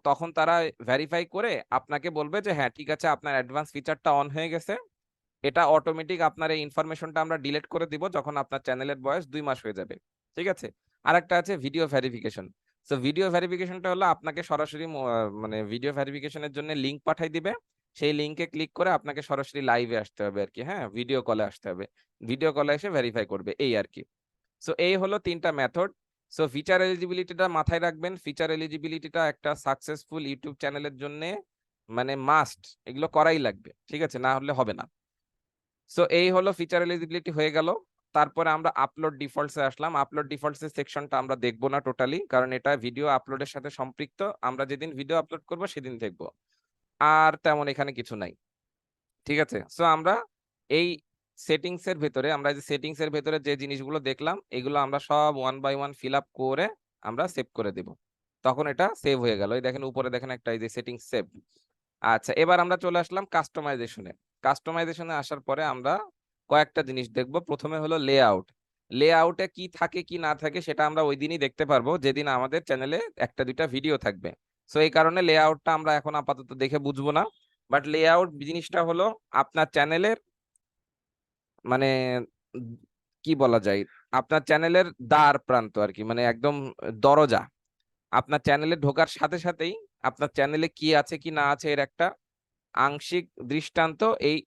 Speaker 1: তখন তারা ভেরিফাই করে আপনাকে বলবে যে হ্যাঁ ঠিক আছে, আপনার অ্যাডভান্স ফিচারটা অন হয়ে গেছে। এটা অটোমেটিক আপনার এই ইনফরমেশনটা আমরা ডিলিট করে দিব যখন আপনার চ্যানেলের বয়স 2 মাস হয়ে যাবে। ঠিক আছে? আরেকটা আছে ভিডিও ভেরিফিকেশন। সো ভিডিও ভেরিফিকেশনটা হলো আপনাকে সরাসরি মানে ভিডিও ভেরিফিকেশনের জন্য লিংক পাঠাই দিবে, সেই লিংকে ক্লিক করে আপনাকে সরাসরি লাইভে আসতে হবে আর কি, হ্যাঁ, ভিডিও কলে আসতে হবে, ভিডিও কলে এসে ভেরিফাই করবে এই আর কি। সো এই হলো তিনটা মেথড। সো ফিচার এলিজিবিলিটিটা মাথায় রাখবেন, ফিচার এলিজিবিলিটিটা একটা সাকসেসফুল ইউটিউব চ্যানেলের জন্য মানে মাস্ট, এগুলো করাই লাগবে, ঠিক আছে, না হলে হবে না। সো এই হলো ফিচার এলিজিবিলিটি হয়ে গেল। তারপরে আমরা আপলোড ডিফল্টস এ আসলাম। আপলোড ডিফল্টস এর সেকশনটা আমরা দেখবো না টোটালি, কারণ এটা ভিডিও আপলোডের সাথে সম্পৃক্ত, আমরা যেদিন ভিডিও আপলোড করব সেদিন দেখবো। আর তেমন এখানে কিছু নাই, ঠিক আছে। সো আমরা এই সেটিংস এর ভেতরে, আমরা যে সেটিংস এর ভেতরে যে জিনিসগুলো দেখলাম এগুলো আমরা সব one by one fill up করে আমরা সেভ করে দেব, তখন এটা সেভ হয়ে গেল। এই দেখেন উপরে দেখেন একটা এই যে সেটিংস সেভ। আচ্ছা, এবার আমরা চলে আসলাম কাস্টমাইজেশনে। কাস্টমাইজেশনে আসার পরে আমরা কয়েকটা জিনিস দেখব। প্রথমে হলো লেআউট। লেআউটে কি থাকে কি না থাকে সেটা আমরা ওই দিনই দেখতে পারবো যেদিন আমাদের চ্যানেলে একটা দুইটা ভিডিও থাকবে। সো এই কারণে লেআউটটা আমরা এখন আপাতত দেখে বুঝবো না। বাট লেআউট জিনিসটা হলো আপনার চ্যানেলের মানে উম কি বলা যায়, আপনার চ্যানেলের দ্বার প্রান্ত আর কি, মানে একদম দরজা। আপনার চ্যানেলে ঢোকার সাথে সাথেই আপনার চ্যানেলে কি আছে কি না আছে এর একটা আংশিক দৃষ্টান্ত এই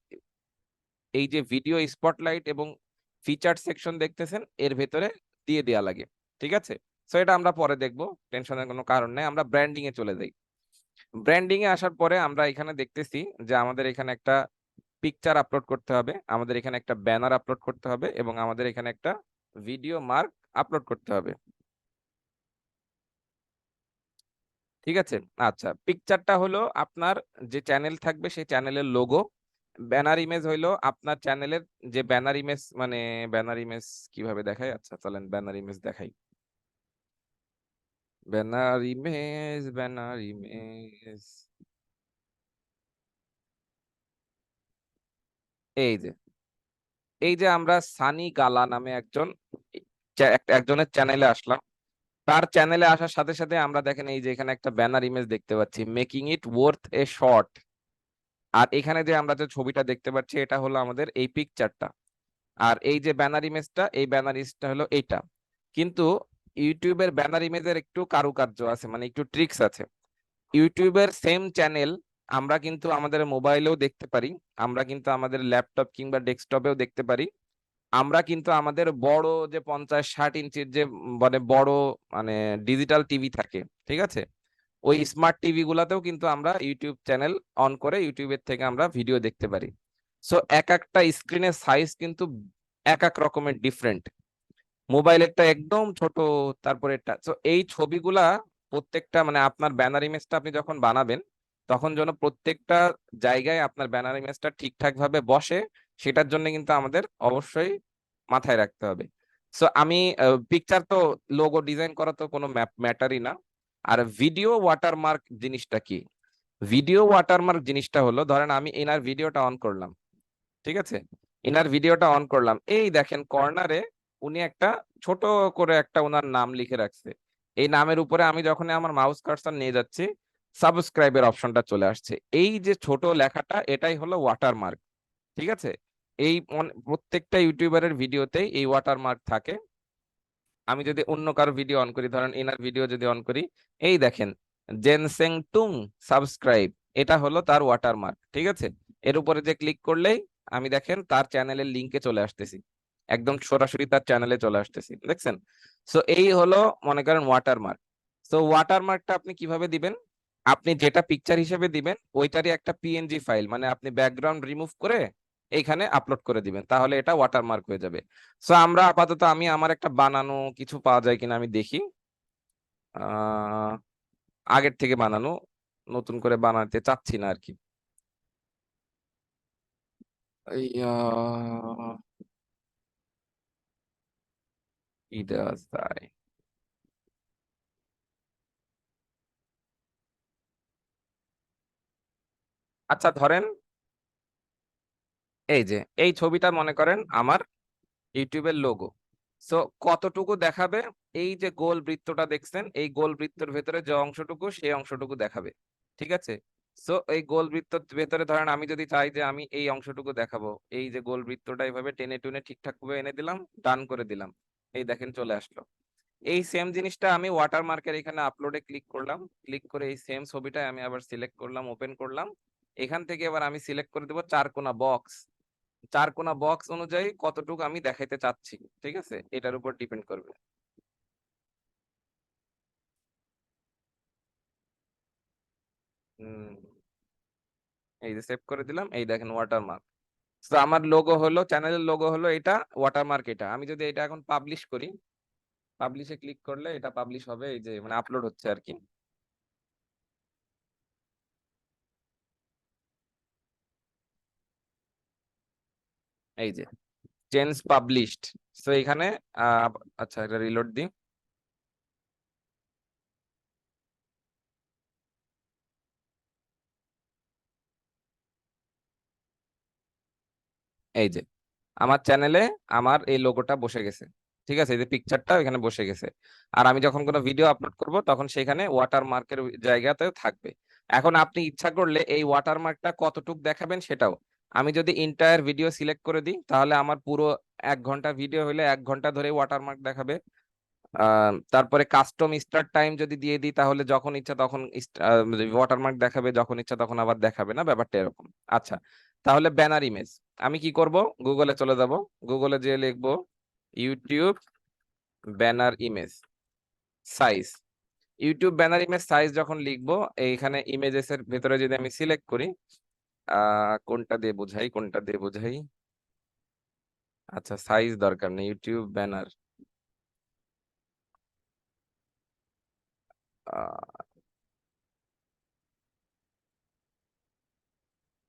Speaker 1: এই যে ভিডিও স্পটলাইট এবং ফিচার সেকশন দেখতেছেন এর ভেতরে দিয়ে দেয়া লাগে, ঠিক আছে। সো এটা আমরা পরে দেখবো, টেনশনের কোনো কারণ নেই। আমরা ব্র্যান্ডিং এ চলে যাই। ব্র্যান্ডিং এ আসার পরে আমরা এখানে দেখতেছি যে আমাদের এখানে একটা পিকচার আপলোড করতে হবে, আমাদের এখানে একটা ব্যানার আপলোড করতে হবে এবং আমাদের এখানে একটা ভিডিও মার্ক আপলোড করতে হবে, ঠিক আছে। আচ্ছা, পিকচারটা হলো আপনার যে চ্যানেল থাকবে সেই চ্যানেলের লোগো। ব্যানার ইমেজ হইলো আপনার চ্যানেলের যে ব্যানার ইমেজ, মানে ব্যানার ইমেজ কিভাবে দেখায়, আচ্ছা চলেন ব্যানার ইমেজ দেখাই। ব্যানার ইমেজ, ব্যানার ইমেজ, এই যে এই যে আমরা সানি গালা নামে একজন একজনের চ্যানেলে আসলাম। তার চ্যানেলে আসার সাথে সাথে আমরা দেখেন এই যে এখানে একটা ব্যানার ইমেজ দেখতে পাচ্ছি, making it worth a short. আর এখানে যে আমরা যে ছবিটা দেখতে পাচ্ছি এটা হলো আমাদের এই পিকচারটা। আর এই যে ব্যানার ইমেজটা, এই ব্যানার ইমেজটা হলো এইটা। কিন্তু ইউটিউবের ব্যানার ইমেজের একটু কারুকার্য আছে, মানে একটু ট্রিক্স আছে। ইউটিউবের সেম চ্যানেল আমরা কিন্তু আমাদের মোবাইলেও দেখতে পারি, আমরা কিন্তু আমাদের ল্যাপটপ কিংবা ডেস্কটপেও দেখতে পারি, আমরা কিন্তু আমাদের বড় যে 50-60 ইঞ্চির যে মানে বড় মানে ডিজিটাল টিভি থাকে, ঠিক আছে, ওই স্মার্ট টিভি গুলাতেও কিন্তু আমরা ইউটিউব চ্যানেল অন করে ইউটিউবের থেকে আমরা ভিডিও দেখতে পারি। সো এক একটা স্ক্রিনের সাইজ কিন্তু এক এক রকমের ডিফারেন্ট। মোবাইলেরটা একদম ছোট, তারপরে তো এই ছবিগুলা প্রত্যেকটা মানে আপনার ব্যানার ইমেজটা আপনি যখন বানাবেন তখন যেন প্রত্যেকটা জায়গায় আপনার ব্যানার ইমেজটা ঠিকঠাক ভাবে বসে, সেটার জন্য কিন্তু আমাদের অবশ্যই মাথায় রাখতে হবে। সো আমি পিকচার তো লোগো ডিজাইন করা তো কোনো ম্যাটারই না। আর ভিডিও ওয়াটারমার্ক জিনিসটা কি? ভিডিও ওয়াটারমার্ক জিনিসটা হলো, ধরেন আমি এনার ভিডিওটা অন করলাম, ঠিক আছে, এনার ভিডিওটা অন করলাম, এই দেখেন কর্নারে উনি একটা ছোট করে একটা ওনার নাম লিখে রাখছে। এই নামের উপরে আমি যখন আমার মাউস কার্সর নিয়ে যাচ্ছি সাবস্ক্রাইবের অপশনটা চলে আসছে। এই যে ছোট লেখাটা এটাই হলো ওয়াটারমার্ক, ঠিক আছে। এই প্রত্যেকটা ইউটিউবারের ভিডিওতেই এই ওয়াটারমার্ক থাকে। আমি যদি অন্য কারো ভিডিও অন করি, ধরেন এনার ভিডিও যদি অন করি, এই দেখেন জেনসেং টুং সাবস্ক্রাইব, এটা হলো তার ওয়াটারমার্ক, ঠিক আছে। এর উপরে যে ক্লিক করলেই আমি দেখেন তার চ্যানেলের লিংকে চলে আসতেছি, একদম সরাসরি তার চ্যানেলে চলে আসতেছি, দেখছেন। সো এই হলো মনে করেন ওয়াটারমার্ক। সো ওয়াটারমার্কটা আপনি কিভাবে দিবেন? আপনি যেটা পিকচার হিসেবে দিবেন ওইটারই একটা পিএনজি ফাইল, মানে আপনি ব্যাকগ্রাউন্ড রিমুভ করে এইখানে আপলোড করে দিবেন, তাহলে এটা ওয়াটারমার্ক হয়ে যাবে। সো আমরা আপাতত আমি আমার একটা বানানো কিছু পাওয়া যায় কিনা আমি দেখি। আহ আগের থেকে বানানো, নতুন করে বানাতে চাচ্ছি না আর কি। ইয়া, কি দেওয়া যায়? আচ্ছা ধরেন এই যে এই ছবিটা মনে করেন আমার ইউটিউবের লোগো। সো কতটুকু দেখাবে? এই যে গোল বৃত্তটা দেখছেন, এই গোল বৃত্তের ভেতরে যে অংশটুকু সেই অংশটুকু দেখাবে, ঠিক আছে। সো এই গোল বৃত্তের ভেতরে ধরেন আমি যদি চাই যে আমি এই অংশটুকু দেখাবো, এই যে গোল বৃত্তটা এইভাবে টেনে টুনে ঠিকঠাক ভাবে এনে দিলাম, ডান করে দিলাম, এই দেখেন চলে আসলো। এই সেম জিনিসটা আমি ওয়াটারমার্কের এখানে আপলোডে ক্লিক করলাম, ক্লিক করে এই সেম ছবিটা আমি আবার সিলেক্ট করলাম, ওপেন করলাম। এখান থেকে এবার আমি সিলেক্ট করে দেবো চারকোনা বক্স। চারকোনা বক্স অনুযায়ী কতটুকু আমি দেখাইতে চাচ্ছি, ঠিক আছে, এটার উপর ডিপেন্ড করবে। হুম, এই যে সেভ করে দিলাম, এই দেখেন ওয়াটারমার্ক। তো আমার লোগো হলো, চ্যানেলের লোগো হলো এটা, ওয়াটারমার্ক এটা। আমি যদি এটা এখন পাবলিশ করি, পাবলিশে ক্লিক করলে এটা পাবলিশ হবে, এই যে মানে আপলোড হচ্ছে আর কি। এই যে চেঞ্জ পাবলিশড। তো এখানে আহ, আচ্ছা এটা রিলোড দিই। এই যে আমার চ্যানেলে আমার এই লোগোটা বসে গেছে, ঠিক আছে, এই যে পিকচারটা এখানে বসে গেছে। আর আমি যখন কোনো ভিডিও আপলোড করব তখন সেখানে ওয়াটারমার্কের জায়গাতেও থাকবে। এখন আপনি ইচ্ছা করলে এই ওয়াটারমার্কটা কতটুক দেখাবেন সেটাও, আমি যদি ইন্টায়ার ভিডিও সিলেক্ট করে দিই তাহলে আমার পুরো 1 ঘন্টা ভিডিও হলে 1 ঘন্টা ধরে ওয়াটারমার্ক দেখাবে। তারপরে কাস্টম স্টার্ট টাইম যদি দিয়ে দিই তাহলে যখন ইচ্ছা তখন ওয়াটারমার্ক দেখাবে, যখন ইচ্ছা তখন আবার দেখাবে না, ব্যাপারটা এরকম। আচ্ছা, তাহলে ব্যানার ইমেজ আমি কি করব, গুগলে চলে যাব, গুগলে যেয়ে লিখবো YouTube banner image size. YouTube banner image size যখন লিখবো, এইখানে ইমেজেস এর ভেতরে যদি আমি সিলেক্ট করি, কোনটা দিয়ে বোঝাই, কোনটা দিয়ে বোঝাই, আচ্ছা সাইজ দরকার নেই, ইউটিউব ব্যানার,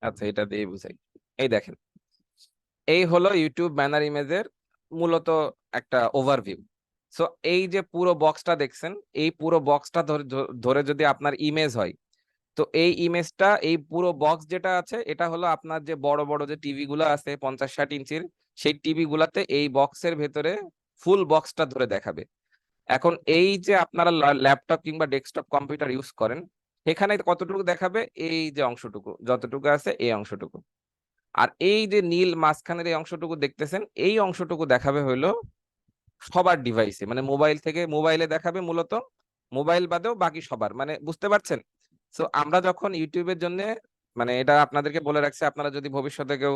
Speaker 1: আচ্ছা এটা দিয়ে বুঝাই। এই দেখেন, এই হলো ইউটিউব ব্যানার ইমেজের মূলত একটা ওভারভিউ। সো এই যে পুরো বক্সটা দেখছেন, এই পুরো বক্সটা ধরে ধরে যদি আপনার ইমেজ হয়, তো এই ইমেজটা, এই পুরো বক্স যেটা আছে এটা হলো আপনার যে বড় বড় যে টিভি গুলো আছে 50-60 ইঞ্চির, সেই টিভি গুলাতে এই বক্সের ভেতরে ফুল বক্সটা ধরে দেখাবে। এখন এই যে আপনারা ল্যাপটপ কিংবা ডেস্কটপ কম্পিউটার ইউজ করেন, এখানে কতটুকু দেখাবে, এই যে অংশটুকু যতটুকু আছে এই অংশটুকু। আর এই যে নীল মাঝখানের এই অংশটুকু দেখতেছেন, এই অংশটুকু দেখাবে হইলো সবার ডিভাইসে, মানে মোবাইল থেকে, মোবাইলে দেখাবে মূলত, মোবাইল বাদেও বাকি সবার, মানে বুঝতে পারছেন। তো আমরা যখন ইউটিউবের জন্য, মানে এটা আপনাদেরকে বলে রাখছি, আপনারা যদি ভবিষ্যতে কেউ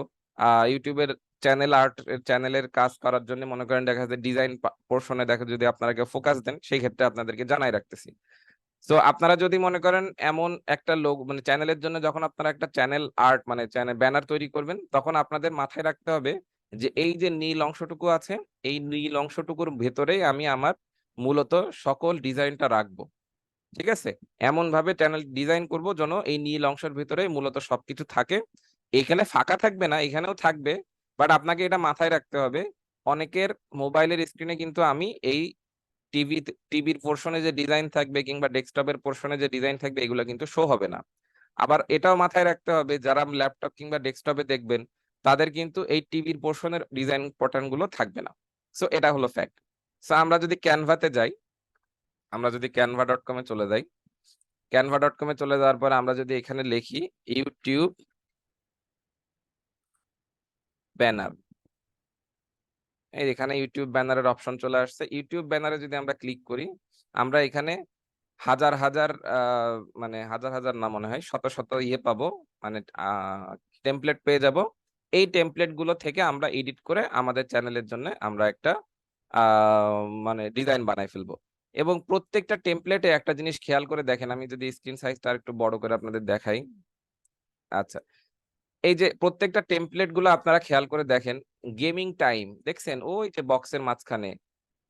Speaker 1: ইউটিউবের চ্যানেল আর্ট চ্যানেলের কাজ করার জন্য মনে করেন, দেখা যাচ্ছে ডিজাইন পোর্শনে দেখা, যদি আপনারা কেউ ফোকাস দেন, সেই ক্ষেত্রে আপনাদেরকে জানাই রাখতেছি। তো আপনারা যদি মনে করেন এমন একটা লোক, মানে চ্যানেলের জন্য যখন আপনারা একটা চ্যানেল আর্ট মানে চ্যানেল ব্যানার তৈরি করবেন, তখন আপনাদের মাথায় রাখতে হবে যে এই যে নীল অংশটুকু আছে, এই নীল অংশটুকুর ভেতরেই আমি আমার মূলত সকল ডিজাইনটা রাখবো, ঠিক আছে। এমন ভাবে চ্যানেল ডিজাইন করব যেন এই নীল অংশের ভিতরে মূলত সবকিছু থাকে। এখানে ফাঁকা থাকবে না, এখানেও থাকবে, বাট আপনাকে এটা মাথায় রাখতে হবে, অনেকের মোবাইলের স্ক্রিনে কিন্তু আমি এই টিভি, টিভির পোর্শনে যে ডিজাইন থাকবে কিংবা ডেস্কটপের পোর্শনে যে ডিজাইন থাকবে এগুলো কিন্তু শো হবে না। আবার এটাও মাথায় রাখতে হবে, যারা ল্যাপটপ কিংবা ডেস্কটপে দেখবেন তাদের কিন্তু এই টিভির পোর্শনের ডিজাইন প্যাটার্ন গুলো থাকবে না। সো এটা হলো ফ্যাক্ট। সো আমরা যদি ক্যানভাতে যাই, আমরা যদি canva.com-এ চলে যাই, canva.com-এ চলে যাওয়ার পর আমরা যদি এখানে লিখি ইউটিউব ব্যানার, এই এখানে ইউটিউব ব্যানারের অপশন চলে আসছে। ইউটিউব ব্যানারে যদি আমরা ক্লিক করি, আমরা এখানে হাজার হাজার মানে হাজার হাজার না, মনে হয় শত শত ইয়ে পাবো, মানে টেমপ্লেট পেয়ে যাব। এই টেমপ্লেট গুলো থেকে আমরা এডিট করে আমাদের চ্যানেলের জন্য আমরা একটা মানে ডিজাইন বানাই ফেলবো। এবং প্রত্যেকটা টেমপ্লেটে একটা জিনিস খেয়াল করে দেখেন, আমি যদি স্ক্রিন সাইজটা একটু বড় করে আপনাদের দেখাই। আচ্ছা, এই যে প্রত্যেকটা টেমপ্লেট গুলো আপনারা খেয়াল করে দেখেন, গেমিং টাইম দেখছেন ওই যে বক্সের মাঝখানে,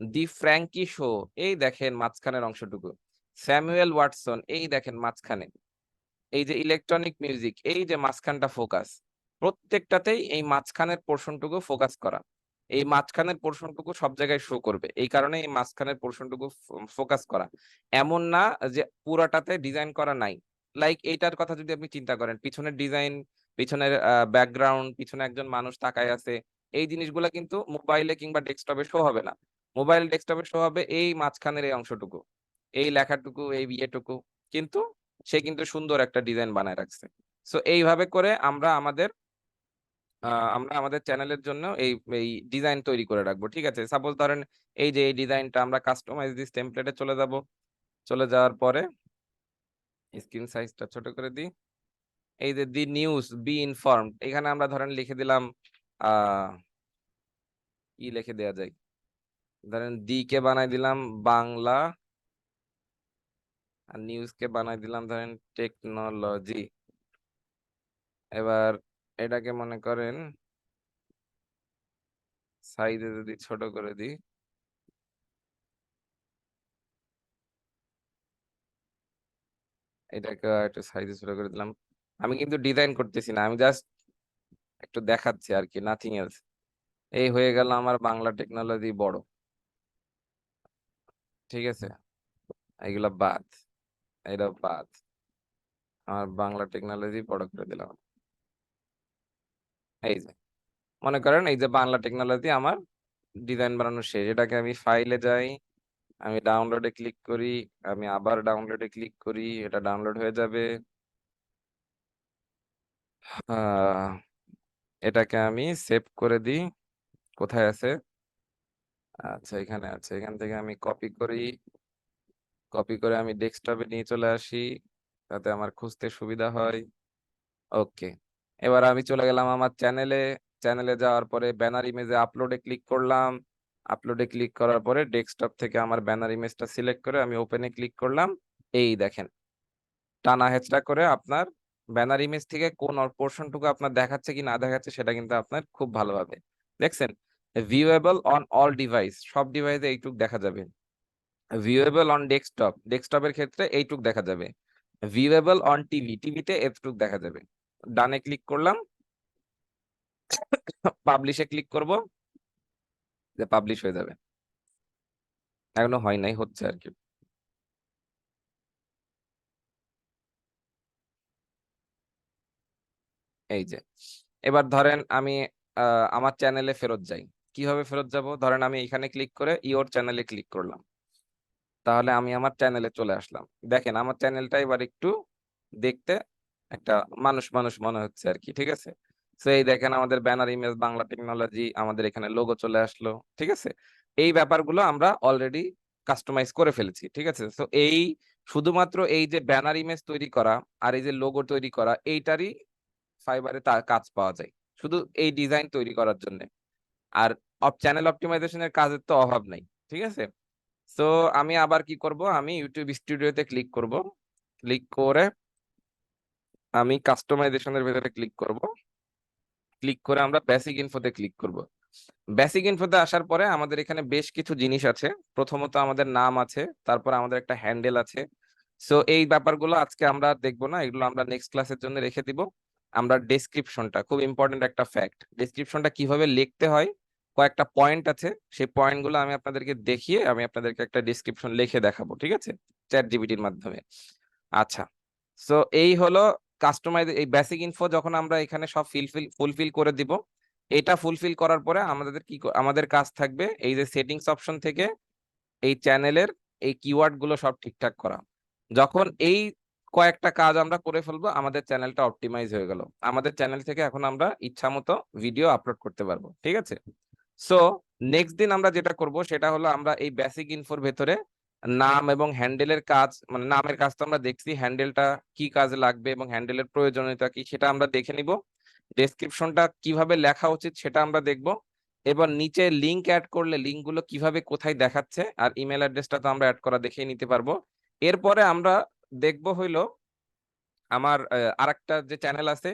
Speaker 1: দি ফ্র্যাঙ্কি শো এই দেখেন মাঝখানের অংশটুকু, স্যামুয়েল ওয়াটসন এই দেখেন মাঝখানে, এই যে ইলেকট্রনিক মিউজিক এই যে মাঝখানটা ফোকাস, প্রত্যেকটাতেই এই মাঝখানের পোর্শনটুকু ফোকাস করা, এই মাঝখানের পোর্শনটুকু সব জায়গায় শো করবে, এই কারণে এই মাঝখানের পোর্শনটুকু ফোকাস করা। এমন না যে পুরাটাতে ডিজাইন করা নাই। লাইক এইটার কথা যদি আপনি চিন্তা করেন, পিছনের ডিজাইন, পিছনের ব্যাকগ্রাউন্ড, পিছনে একজন মানুষ তাকায় আছে, এই জিনিসগুলা কিন্তু মোবাইলে কিংবা ডেস্কটপে শো হবে না। মোবাইল ডেস্কটপে শো হবে এই মাঝখানের এই অংশটুকু, এই লেখাটুকু, এই ইয়েটুকু, কিন্তু সে কিন্তু সুন্দর একটা ডিজাইন বানায় রাখছে। সো এইভাবে করে আমরা আমাদের আমরা আমাদের চ্যানেলের জন্য এই ডিজাইন তৈরি করে রাখবো, ঠিক আছে? সাপোজ ধরেন এই যে এই ডিজাইনটা আমরা কাস্টমাইজ দিস টেমপ্লেটে চলে যাব। চলে যাওয়ার পরে স্ক্রিন সাইজটা ছোট করে দিই। এই যে দি নিউজ বি ইনফর্মড, এখানে আমরা ধরেন লিখে দিলাম কি লিখে দেওয়া যায়, ধরেন দি কে বানাই দিলাম বাংলা, আর নিউজ কে বানাই দিলাম ধরেন টেকনোলজি। এবার এটাকে মনে করেন সাইজে যদি ছোট করে দিই, এটাকে একটু সাইজে ছোট করে দিলাম। আমি কিন্তু ডিজাইন করতেছি না, আমি জাস্ট একটু দেখাচ্ছি আর কি, নাথিং এলস। এই হয়ে গেল আমার বাংলা টেকনোলজি বড়, ঠিক আছে? এগুলা বাদ, এটা বাদ, আমার বাংলা টেকনোলজি বড় করে দিলাম। এই যে মনে করেন এই যে বাংলা টেকনোলজি আমার ডিজাইন বানানো শেষ। এটাকে আমি ফাইলে যাই, আমি ডাউনলোডে ক্লিক করি, আমি আবার ডাউনলোডে ক্লিক করি, এটা ডাউনলোড হয়ে যাবে। এটাকে আমি সেভ করে দিই। কোথায় আছে? আচ্ছা এখানে আছে, এখান থেকে আমি কপি করি, কপি করে আমি ডেস্কটপে নিয়ে চলে আসি, তাতে আমার খুঁজতে সুবিধা হয়। ওকে, এবার আমি চলে গেলাম আমার চ্যানেলে। চ্যানেলে যাওয়ার পরে ব্যানার ইমেজে আপলোডে ক্লিক করলাম। আপলোডে ক্লিক করার পরে ডেস্কটপ থেকে আমার ব্যানার ইমেজটা সিলেক্ট করে আমি ওপেনে ক্লিক করলাম। এই দেখেন, টানা হেঁচড়া করে আপনার ব্যানার ইমেজ থেকে কোন পোর্শনটুকু আপনার দেখাচ্ছে কি না দেখাচ্ছে সেটা কিন্তু আপনার খুব ভালোভাবে দেখছেন। ভিউয়েবল অন অল ডিভাইস, সব ডিভাইসে এইটুক দেখা যাবে। ভিউয়েবল অন ডেস্কটপ, ডেস্কটপের ক্ষেত্রে এইটুক দেখা যাবে। ভিউয়েবল অন টিভি, টিভিতে এতটুক দেখা যাবে। ডানে ক্লিক করলাম, পাবলিশে ক্লিক করব, যে পাবলিশ হয়ে যাবে। এখনো হয় নাই, হচ্ছে আর কি। এই যে এবার ধরেন আমি আমার চ্যানেলে ফেরত যাই। কিভাবে ফেরত যাব? ধরেন আমি এখানে ক্লিক করে ইওর চ্যানেলে ক্লিক করলাম, তাহলে আমি আমার চ্যানেলে চলে আসলাম। দেখেন আমার চ্যানেলটা এবার একটু দেখতে একটা মানুষ মানুষ মনে হচ্ছে আর কি, ঠিক আছে? তো এই দেখেন আমাদের ব্যানার ইমেজ বাংলা টেকনোলজি, আমাদের এখানে লোগো চলে আসলো, ঠিক আছে? এই ব্যাপারগুলো আমরা অলরেডি কাস্টমাইজ করে ফেলেছি, ঠিক আছে? তো এই শুধুমাত্র এই যে ব্যানার ইমেজ তৈরি করা আর এই যে লোগো তৈরি করা, এইটারই ফাইবারে তার কাজ পাওয়া যায়, শুধু এই ডিজাইন তৈরি করার জন্য। আর চ্যানেল অপটিমাইজেশনের কাজের তো অভাব নাই, ঠিক আছে? তো আমি আবার কি করব, আমি ইউটিউব স্টুডিওতে ক্লিক করব। ক্লিক করে আমি কাস্টমাইজেশনের ভেতরে ক্লিক করব। ক্লিক করে আমরা বেসিক ইনফোতে ক্লিক করব। বেসিক ইনফোতে আসার পরে আমাদের এখানে বেশ কিছু জিনিস আছে। প্রথমত আমাদের নাম আছে, তারপর আমাদের একটা হ্যান্ডেল আছে। সো এই ব্যাপারগুলো আজকে আমরা দেখবো না, এগুলো আমরা নেক্সট ক্লাসের জন্য রেখে দিব। আমরা ডেসক্রিপশনটা, খুব ইম্পর্টেন্ট একটা ফ্যাক্ট, ডেসক্রিপশনটা কিভাবে লিখতে হয়, কয়েকটা পয়েন্ট আছে, সেই পয়েন্টগুলো আমি আপনাদেরকে দেখিয়ে আমি আপনাদেরকে একটা ডেসক্রিপশন লিখে দেখাবো, ঠিক আছে? চ্যাট জিপিটির মাধ্যমে। আচ্ছা, সো এই হলো কাস্টমাইজ। এই বেসিক ইনফো যখন আমরা এখানে সব ফুলফিল করে দিব, এটা ফুলফিল করার পরে আমাদের আমাদের কাজ থাকবে এই যে সেটিংস অপশন থেকে এই চ্যানেলের এই কিওয়ার্ড গুলো সব ঠিকঠাক করা। যখন এই কয়েকটা কাজ আমরা করে ফেলবো, আমাদের চ্যানেলটা অপটিমাইজ হয়ে গেল। আমাদের চ্যানেল থেকে এখন আমরা ইচ্ছা মতো ভিডিও আপলোড করতে পারবো, ঠিক আছে? সো নেক্সট দিন আমরা যেটা করব সেটা হলো আমরা এই বেসিক ইনফোর ভেতরে নাম এবং হ্যান্ডেলের কাজ, মানে নামের কাজ তো আমরা দেখছি, হ্যান্ডেলটা কি কাজে লাগবে এবং হ্যান্ডেলের প্রয়োজনীয়তা কি সেটা আমরা দেখে নিব। ডেসক্রিপশনটা কিভাবে লেখা উচিত সেটা আমরা দেখব। এবার নিচে লিংক অ্যাড করলে লিংক গুলো কিভাবে কোথায় দেখাচ্ছে, আর ইমেল অ্যাড্রেসটা তো আমরা অ্যাড করা দেখেই নিতে পারবো। এরপরে আমরা দেখব হইলো আমার আরেকটা যে চ্যানেল আছে,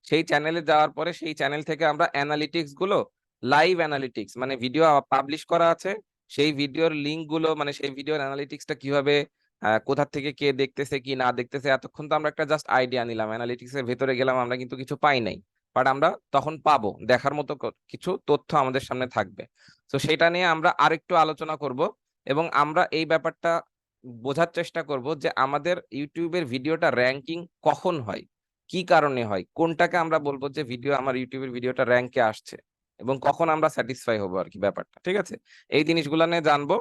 Speaker 1: সেই চ্যানেলে যাওয়ার পরে সেই চ্যানেল থেকে আমরা অ্যানালিটিক্স গুলো, লাইভ অ্যানালিটিক্স মানে ভিডিও পাবলিশ করা আছে, সেই ভিডিওর লিংক গুলো, মানে সেই ভিডিওর অ্যানালিটিক্সটা কিভাবে, কোথা থেকে কে দেখতেছে কি না দেখতেছে, এতক্ষণ তো আমরা একটা জাস্ট আইডিয়া নিলাম, অ্যানালিটিক্স এর ভেতরে গেলাম, আমরা কিন্তু কিছু পাই নাই। বাট আমরা তখন পাবো, দেখার মতো কিছু তথ্য আমাদের সামনে থাকবে। তো সেটা নিয়ে আমরা আরেকটু আলোচনা করব, এবং আমরা এই ব্যাপারটা বোঝার চেষ্টা করব যে আমাদের ইউটিউবের ভিডিওটা র্যাঙ্কিং কখন হয়, কি কারণে হয়, কোনটাকে আমরা বলবো যে ভিডিও, আমার ইউটিউবের ভিডিওটা র্যাঙ্কে আসছে, এবং কখন আমরা স্যাটিসফাই হবো আর কি ব্যাপারটা, ঠিক আছে? এই জিনিসগুলো নিয়ে জানবো।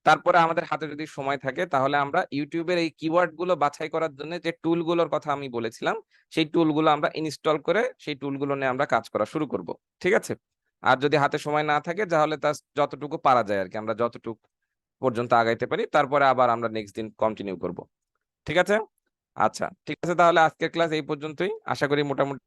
Speaker 1: তারপরে আমাদের হাতে যদি সময় থাকে তাহলে আমরা ইউটিউবের এই কিওয়ার্ড গুলো বাছাই করার জন্য যে টুলগুলোর কথা আমি বলেছিলাম সেই টুলগুলো আমরা ইনস্টল করে সেই টুলগুলো নিয়ে আমরা কাজ করা শুরু করব। ঠিক আছে? আর যদি হাতে সময় না থাকে তাহলে তা যতটুকু পারা যায় আর কি, আমরা যতটুকু পর্যন্ত আগাইতে পারি, তারপরে আবার আমরা নেক্সট দিন কন্টিনিউ করব। ঠিক আছে? আচ্ছা, ঠিক আছে, তাহলে আজকের ক্লাস এই পর্যন্তই। আশা করি মোটামুটি